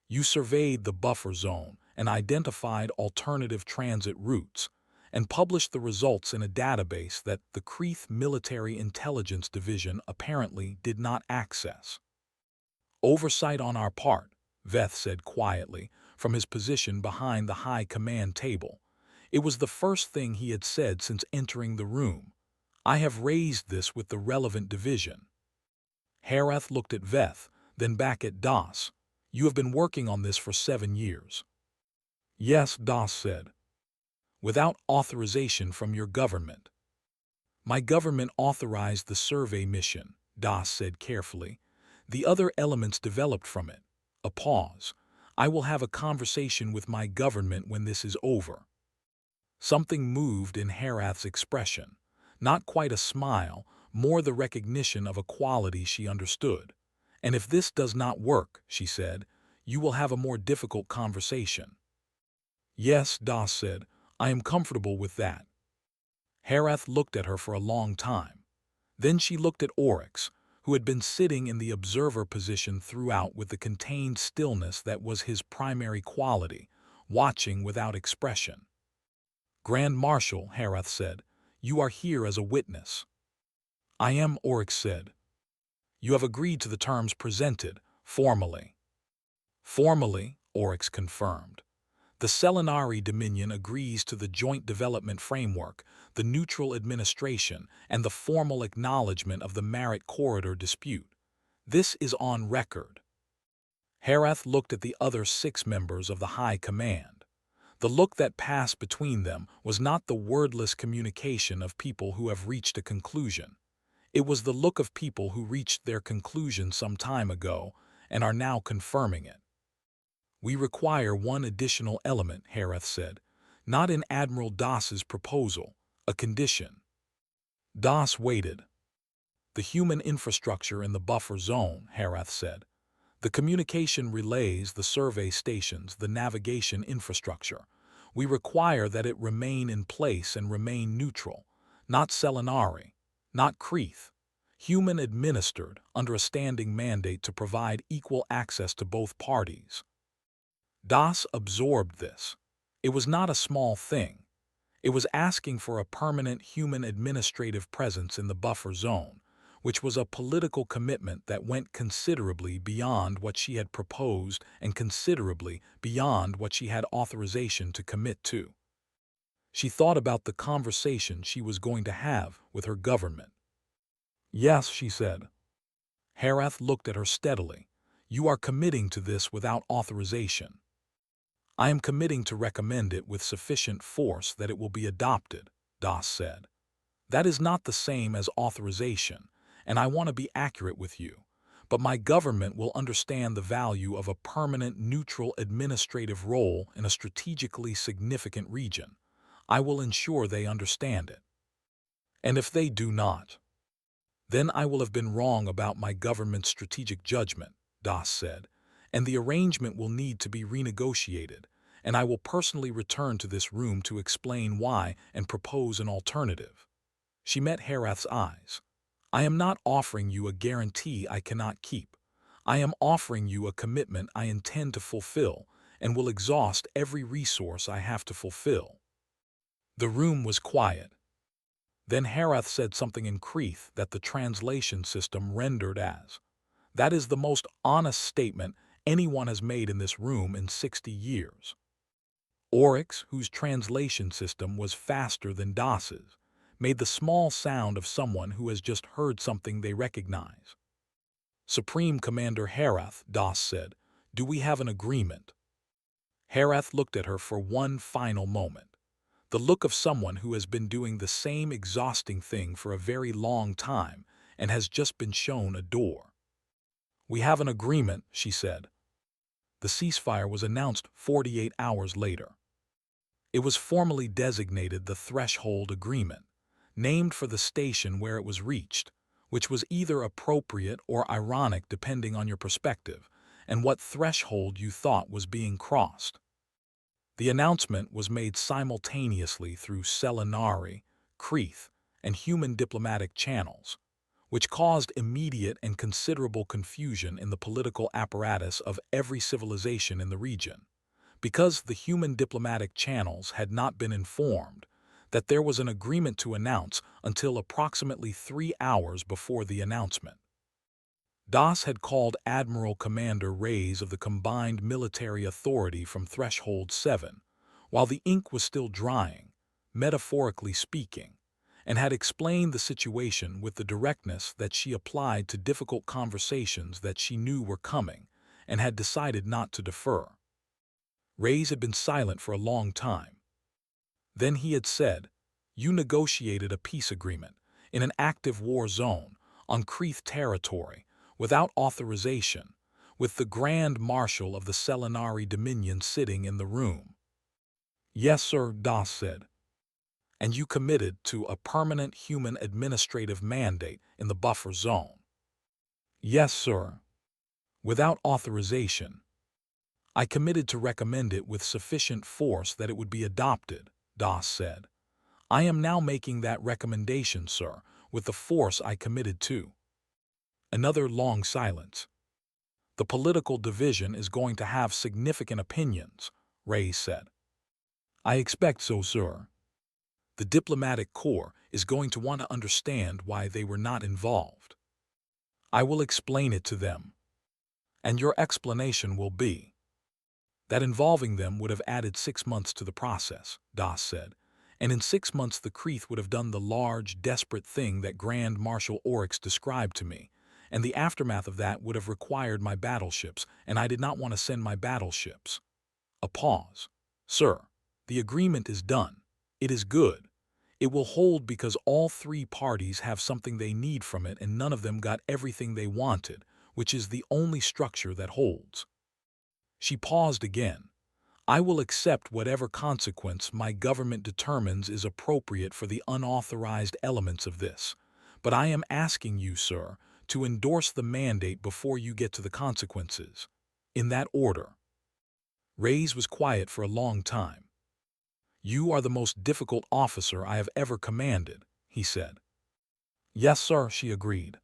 You surveyed the buffer zone and identified alternative transit routes, and published the results in a database that the Kreeth Military Intelligence Division apparently did not access. Oversight on our part, Veth said quietly, from his position behind the high command table. It was the first thing he had said since entering the room. I have raised this with the relevant division. Herath looked at Veth, then back at Das. You have been working on this for 7 years. Yes, Das said. Without authorization from your government. My government authorized the survey mission, Das said carefully. The other elements developed from it. A pause. I will have a conversation with my government when this is over. Something moved in Herath's expression. Not quite a smile, more the recognition of a quality she understood. And if this does not work, she said, you will have a more difficult conversation. Yes, Das said, I am comfortable with that. Herath looked at her for a long time. Then she looked at Oryx, who had been sitting in the observer position throughout with the contained stillness that was his primary quality, watching without expression. Grand Marshal, Herath said, you are here as a witness. I am, Oryx said. You have agreed to the terms presented, formally. Formally, Oryx confirmed. The Selenari Dominion agrees to the Joint Development Framework, the neutral administration, and the formal acknowledgement of the Marit Corridor dispute. This is on record. Herath looked at the other 6 members of the High Command. The look that passed between them was not the wordless communication of people who have reached a conclusion. It was the look of people who reached their conclusion some time ago and are now confirming it. We require one additional element, Herath said, not in Admiral Das's proposal, a condition. Das waited. The human infrastructure in the buffer zone, Herath said. The communication relays, the survey stations, the navigation infrastructure. We require that it remain in place and remain neutral, not Selenari, not Kreeth. Human administered, under a standing mandate to provide equal access to both parties. Das absorbed this. It was not a small thing. It was asking for a permanent human administrative presence in the buffer zone, which was a political commitment that went considerably beyond what she had proposed and considerably beyond what she had authorization to commit to. She thought about the conversation she was going to have with her government. Yes, she said. Herath looked at her steadily. You are committing to this without authorization. I am committing to recommend it with sufficient force that it will be adopted, Das said. That is not the same as authorization, and I want to be accurate with you, but my government will understand the value of a permanent neutral administrative role in a strategically significant region. I will ensure they understand it. And if they do not, then I will have been wrong about my government's strategic judgment, Das said, and the arrangement will need to be renegotiated, and I will personally return to this room to explain why and propose an alternative. She met Herath's eyes. I am not offering you a guarantee I cannot keep. I am offering you a commitment I intend to fulfill and will exhaust every resource I have to fulfill. The room was quiet. Then Herath said something in Kreeth that the translation system rendered as, that is the most honest statement anyone has made in this room in 60 years. Oryx, whose translation system was faster than Das's, made the small sound of someone who has just heard something they recognize. Supreme Commander Herath, Das said, do we have an agreement? Herath looked at her for one final moment. The look of someone who has been doing the same exhausting thing for a very long time and has just been shown a door. We have an agreement, she said. The ceasefire was announced 48 hours later. It was formally designated the Threshold Agreement, named for the station where it was reached, which was either appropriate or ironic depending on your perspective and what threshold you thought was being crossed. The announcement was made simultaneously through Selinari, Kreeth, and human diplomatic channels, which caused immediate and considerable confusion in the political apparatus of every civilization in the region, because the human diplomatic channels had not been informed that there was an agreement to announce until approximately 3 hours before the announcement. Das had called Admiral Commander Reyes of the Combined Military Authority from Threshold 7, while the ink was still drying, metaphorically speaking, and had explained the situation with the directness that she applied to difficult conversations that she knew were coming and had decided not to defer. Reyes had been silent for a long time. Then he had said, "You negotiated a peace agreement in an active war zone on Kreeth territory without authorization, with the Grand Marshal of the Selinari Dominion sitting in the room." "Yes, sir," Das said. "And you committed to a permanent human administrative mandate in the buffer zone." "Yes, sir." "Without authorization." "I committed to recommend it with sufficient force that it would be adopted," Das said. "I am now making that recommendation, sir, with the force I committed to." Another long silence. "The political division is going to have significant opinions," Reyes said. "I expect so, sir." "The diplomatic corps is going to want to understand why they were not involved." "I will explain it to them." "And your explanation will be that involving them would have added 6 months to the process," Das said, "and in 6 months the Kreeth would have done the large, desperate thing that Grand Marshal Oryx described to me, and the aftermath of that would have required my battleships, and I did not want to send my battleships." A pause. "Sir, the agreement is done. It is good. It will hold because all 3 parties have something they need from it and none of them got everything they wanted, which is the only structure that holds." She paused again. "I will accept whatever consequence my government determines is appropriate for the unauthorized elements of this, but I am asking you, sir, to endorse the mandate before you get to the consequences. In that order." Reyes was quiet for a long time. "You are the most difficult officer I have ever commanded," he said. "Yes, sir," she agreed.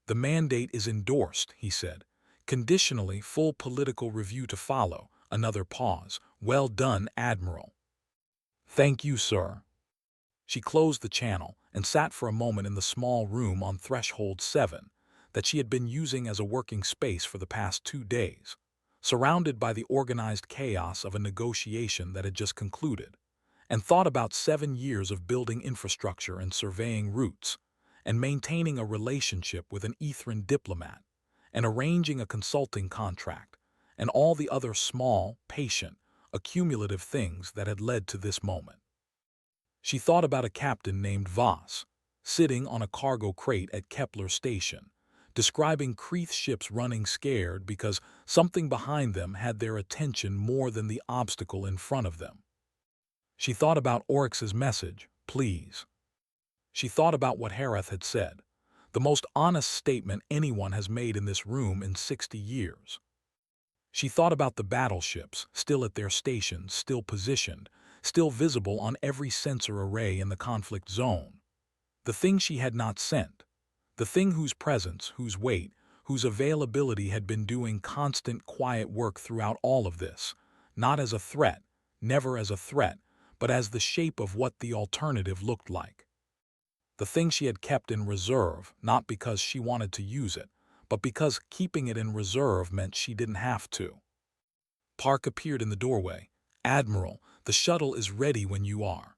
"The mandate is endorsed," he said. "Conditionally, full political review to follow." Another pause. "Well done, Admiral." "Thank you, sir." She closed the channel and sat for a moment in the small room on Threshold 7 that she had been using as a working space for the past 2 days, surrounded by the organized chaos of a negotiation that had just concluded, and thought about 7 years of building infrastructure and surveying routes, and maintaining a relationship with an Ethran diplomat, and arranging a consulting contract, and all the other small, patient, accumulative things that had led to this moment. She thought about a captain named Voss, sitting on a cargo crate at Kepler Station, describing Kreeth ships running scared because something behind them had their attention more than the obstacle in front of them. She thought about Oryx's message, "Please." She thought about what Hareth had said, the most honest statement anyone has made in this room in 60 years. She thought about the battleships, still at their stations, still positioned, still visible on every sensor array in the conflict zone. The thing she had not sent. The thing whose presence, whose weight, whose availability had been doing constant, quiet work throughout all of this, not as a threat, never as a threat, but as the shape of what the alternative looked like. The thing she had kept in reserve, not because she wanted to use it, but because keeping it in reserve meant she didn't have to. Park appeared in the doorway. "Admiral, the shuttle is ready when you are."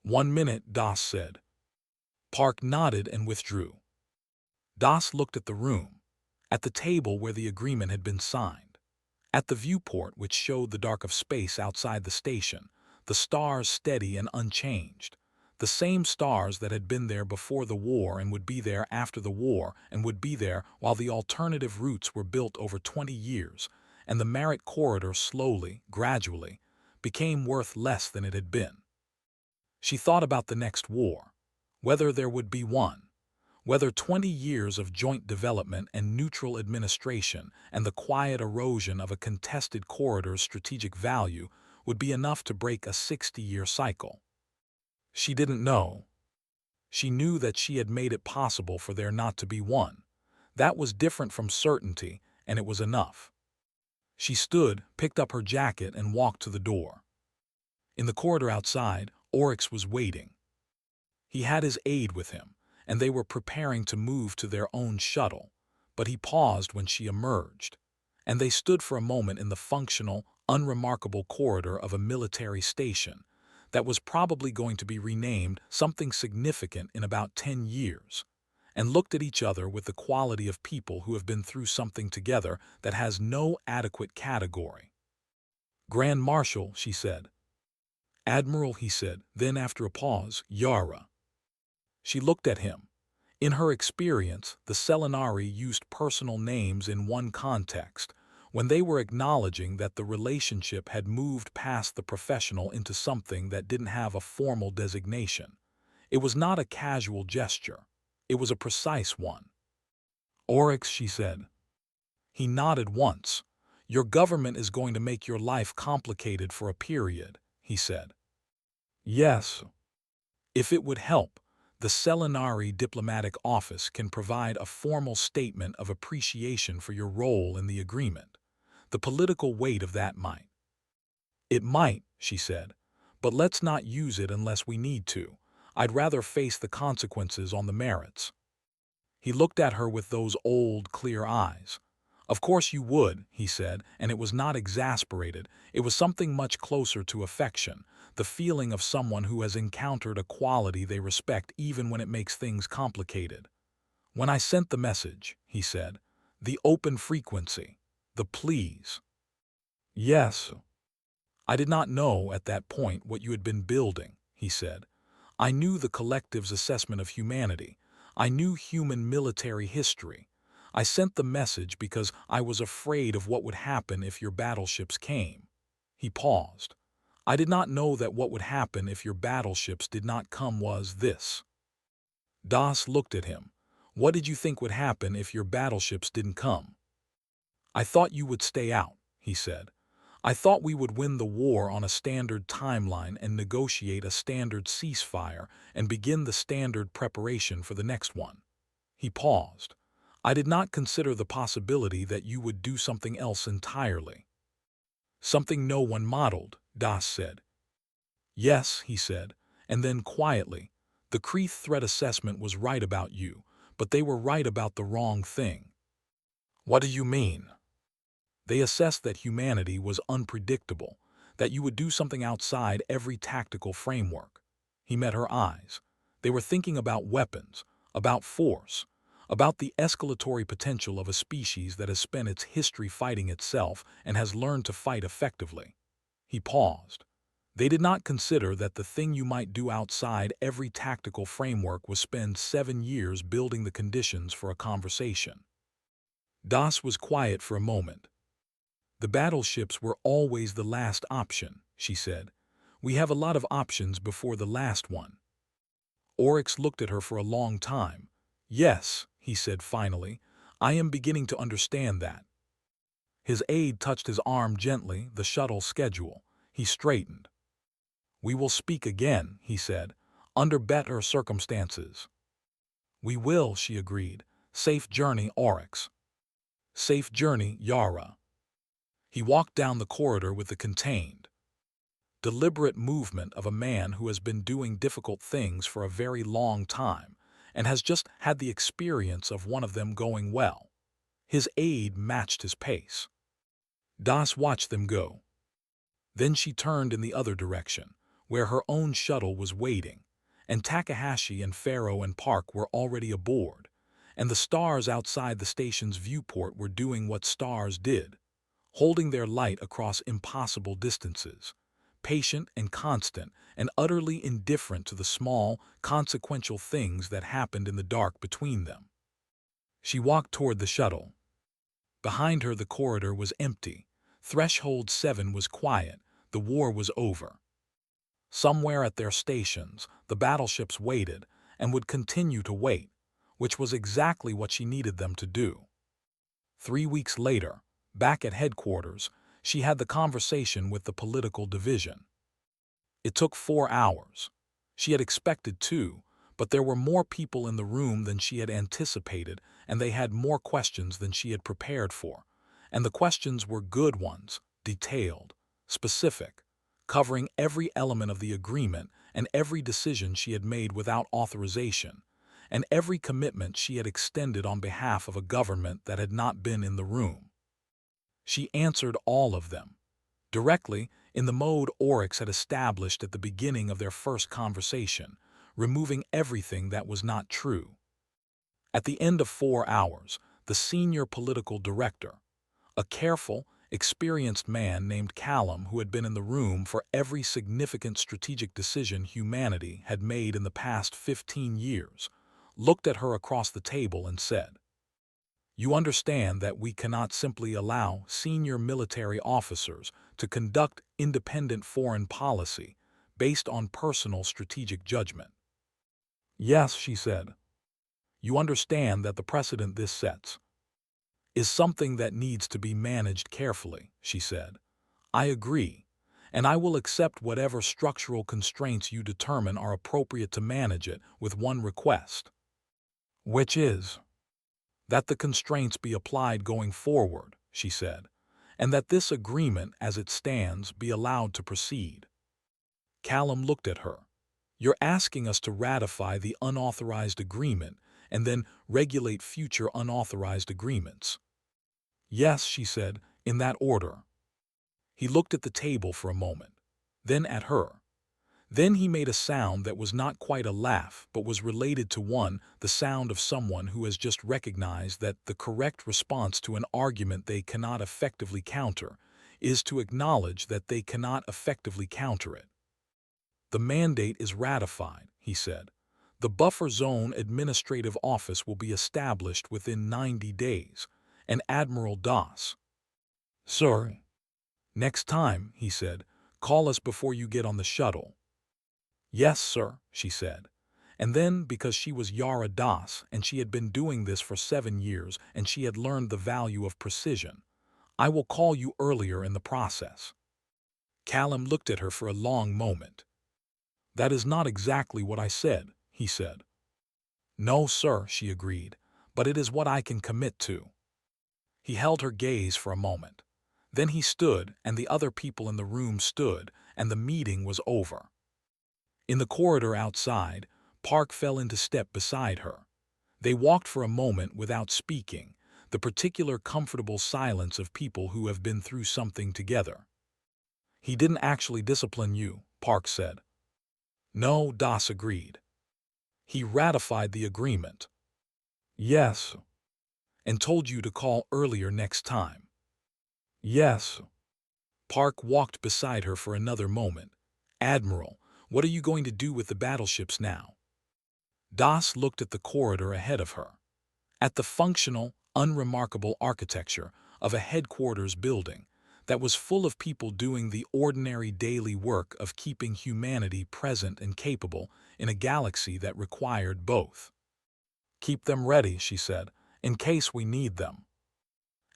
"1 minute," Das said. Park nodded and withdrew. Das looked at the room, at the table where the agreement had been signed, at the viewport which showed the dark of space outside the station, the stars steady and unchanged, the same stars that had been there before the war and would be there after the war and would be there while the alternative routes were built over 20 years, and the Merit corridor slowly, gradually, became worth less than it had been. She thought about the next war, whether there would be one, Whether 20 years of joint development and neutral administration and the quiet erosion of a contested corridor's strategic value would be enough to break a 60-year cycle. She didn't know. She knew that she had made it possible for there not to be one. That was different from certainty, and it was enough. She stood, picked up her jacket, and walked to the door. In the corridor outside, Oryx was waiting. He had his aide with him, and they were preparing to move to their own shuttle, but he paused when she emerged, and they stood for a moment in the functional, unremarkable corridor of a military station that was probably going to be renamed something significant in about 10 years, and looked at each other with the quality of people who have been through something together that has no adequate category. "Grand Marshal," she said. "Admiral," he said, then after a pause, "Yara." She looked at him. In her experience, the Selenari used personal names in one context, when they were acknowledging that the relationship had moved past the professional into something that didn't have a formal designation. It was not a casual gesture. It was a precise one. "Oryx," she said. He nodded once. "Your government is going to make your life complicated for a period," he said. "Yes. If it would help, the Selenari Diplomatic Office can provide a formal statement of appreciation for your role in the agreement. The political weight of that might." "It might," she said, "but let's not use it unless we need to. I'd rather face the consequences on the merits." He looked at her with those old, clear eyes. "Of course you would," he said, and it was not exasperated. It was something much closer to affection, the feeling of someone who has encountered a quality they respect even when it makes things complicated. "When I sent the message," he said, "the open frequency, the please." "Yes. I did not know at that point what you had been building," he said. "I knew the collective's assessment of humanity. I knew human military history. I sent the message because I was afraid of what would happen if your battleships came." He paused. "I did not know that what would happen if your battleships did not come was this." Das looked at him. "What did you think would happen if your battleships didn't come?" "I thought you would stay out," he said. "I thought we would win the war on a standard timeline and negotiate a standard ceasefire and begin the standard preparation for the next one." He paused. "I did not consider the possibility that you would do something else entirely." "Something no one modeled," Das said. "Yes," he said, and then quietly, "the Kreeth threat assessment was right about you, but they were right about the wrong thing." "What do you mean?" "They assessed that humanity was unpredictable, that you would do something outside every tactical framework." He met her eyes. They were thinking about weapons, about force, about the escalatory potential of a species that has spent its history fighting itself and has learned to fight effectively. He paused. "They did not consider that the thing you might do outside every tactical framework was spend 7 years building the conditions for a conversation." Das was quiet for a moment. "The battleships were always the last option," she said. "We have a lot of options before the last one." Oryx looked at her for a long time. "Yes," he said finally, "I am beginning to understand that." His aide touched his arm gently, the shuttle schedule. He straightened. "We will speak again," he said, "under better circumstances." "We will," she agreed. "Safe journey, Oryx." "Safe journey, Yara." He walked down the corridor with the contained, deliberate movement of a man who has been doing difficult things for a very long time and has just had the experience of one of them going well. His aide matched his pace. Das watched them go. Then she turned in the other direction, where her own shuttle was waiting, and Takahashi and Faro and Park were already aboard, and the stars outside the station's viewport were doing what stars did, holding their light across impossible distances, patient and constant and utterly indifferent to the small, consequential things that happened in the dark between them. She walked toward the shuttle. Behind her the corridor was empty. Threshold 7 was quiet. The war was over. Somewhere at their stations, the battleships waited and would continue to wait, which was exactly what she needed them to do. 3 weeks later, back at headquarters, she had the conversation with the political division. It took 4 hours. She had expected 2, but there were more people in the room than she had anticipated, and they had more questions than she had prepared for. And the questions were good ones, detailed, specific, covering every element of the agreement and every decision she had made without authorization, and every commitment she had extended on behalf of a government that had not been in the room. She answered all of them, directly, in the mode Oryx had established at the beginning of their first conversation, removing everything that was not true. At the end of 4 hours, the senior political director, a careful, experienced man named Callum who had been in the room for every significant strategic decision humanity had made in the past 15 years, looked at her across the table and said, "You understand that we cannot simply allow senior military officers to conduct independent foreign policy based on personal strategic judgment." "Yes," she said. "You understand that the precedent this sets is something that needs to be managed carefully," she said. "I agree, and I will accept whatever structural constraints you determine are appropriate to manage it with one request, which is that the constraints be applied going forward," she said, "and that this agreement as it stands be allowed to proceed." Callum looked at her. "You're asking us to ratify the unauthorized agreement and then regulate future unauthorized agreements?" "Yes," she said, "in that order." He looked at the table for a moment, then at her. Then he made a sound that was not quite a laugh but was related to the sound of someone who has just recognized that the correct response to an argument they cannot effectively counter is to acknowledge that they cannot effectively counter it. "The mandate is ratified," he said. "The buffer zone administrative office will be established within 90 days, and Admiral Das." "Sir." "Next time," he said, "call us before you get on the shuttle." "Yes, sir," she said. And then, because she was Yara Das and she had been doing this for 7 years and she had learned the value of precision, "I will call you earlier in the process." Callum looked at her for a long moment. "That is not exactly what I said," he said. "No, sir," she agreed, "but it is what I can commit to." He held her gaze for a moment. Then he stood, and the other people in the room stood, and the meeting was over. In the corridor outside, Park fell into step beside her. They walked for a moment without speaking, the particular comfortable silence of people who have been through something together. "He didn't actually discipline you," Park said. "No," Das agreed. "He ratified the agreement." "Yes." "And told you to call earlier next time." "Yes." Park walked beside her for another moment. "Admiral, what are you going to do with the battleships now?" Das looked at the corridor ahead of her, at the functional, unremarkable architecture of a headquarters building that was full of people doing the ordinary daily work of keeping humanity present and capable in a galaxy that required both. "Keep them ready," she said, "in case we need them."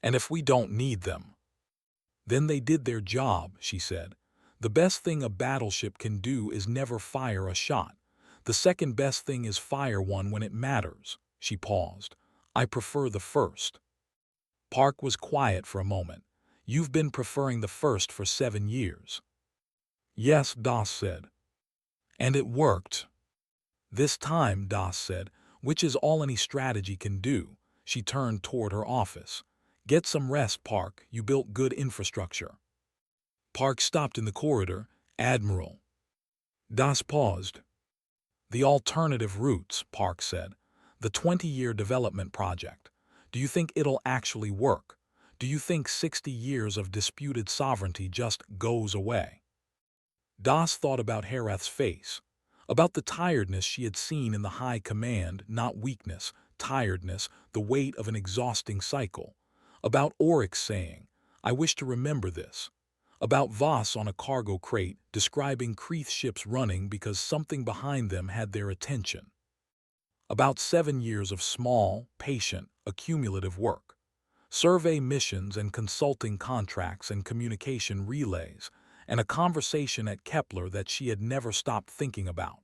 "And if we don't need them?" "Then they did their job," she said. "The best thing a battleship can do is never fire a shot. The second best thing is fire one when it matters." She paused. "I prefer the first." Park was quiet for a moment. "You've been preferring the first for 7 years." "Yes," Das said. "And it worked." "This time," Das said, "which is all any strategy can do." She turned toward her office. "Get some rest, Park. You built good infrastructure." Park stopped in the corridor. "Admiral." Das paused. "The alternative routes," Park said. "The 20-year development project. Do you think it'll actually work? Do you think 60 years of disputed sovereignty just goes away?" Das thought about Herath's face, about the tiredness she had seen in the high command, not weakness, tiredness, the weight of an exhausting cycle, about Oryx saying, "I wish to remember this," about Voss on a cargo crate describing Kreeth ships running because something behind them had their attention, About 7 years of small, patient, accumulative work. Survey missions and consulting contracts and communication relays, and a conversation at Kepler that she had never stopped thinking about.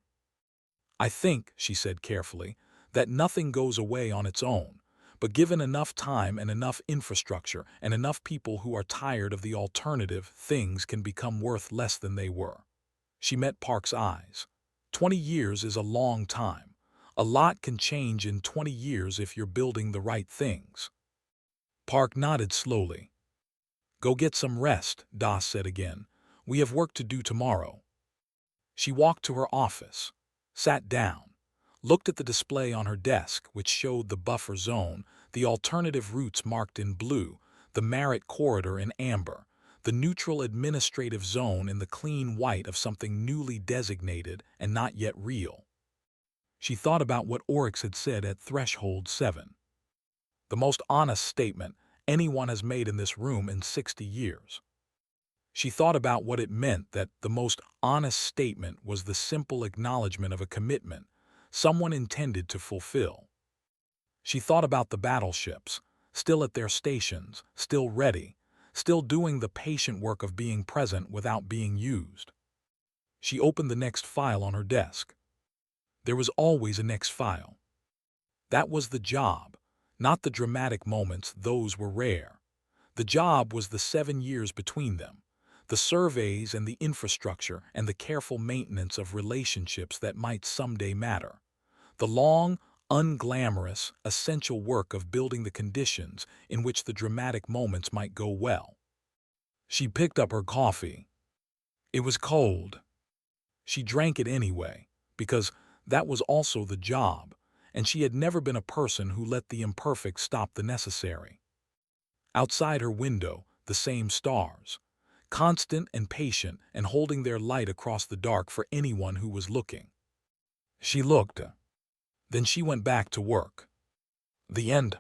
I think, she said carefully, that nothing goes away on its own, but given enough time and enough infrastructure and enough people who are tired of the alternative, things can become worth less than they were. She met Park's eyes. 20 years is a long time. A lot can change in 20 years if you're building the right things. Park nodded slowly. Go get some rest, Das said again. We have work to do tomorrow. She walked to her office, sat down, looked at the display on her desk, which showed the buffer zone, the alternative routes marked in blue, the merit corridor in amber, the neutral administrative zone in the clean white of something newly designated and not yet real. She thought about what Oryx had said at Threshold 7. The most honest statement anyone has made in this room in 60 years. She thought about what it meant that the most honest statement was the simple acknowledgement of a commitment someone intended to fulfill. She thought about the battleships, still at their stations, still ready, still doing the patient work of being present without being used. She opened the next file on her desk. There was always a next file. That was the job, not the dramatic moments, those were rare. The job was the 7 years between them, the surveys and the infrastructure and the careful maintenance of relationships that might someday matter. The long, unglamorous, essential work of building the conditions in which the dramatic moments might go well. She picked up her coffee. It was cold. She drank it anyway, because that was also the job, and she had never been a person who let the imperfect stop the necessary. Outside her window, the same stars, constant and patient and holding their light across the dark for anyone who was looking. She looked. Then she went back to work. The end.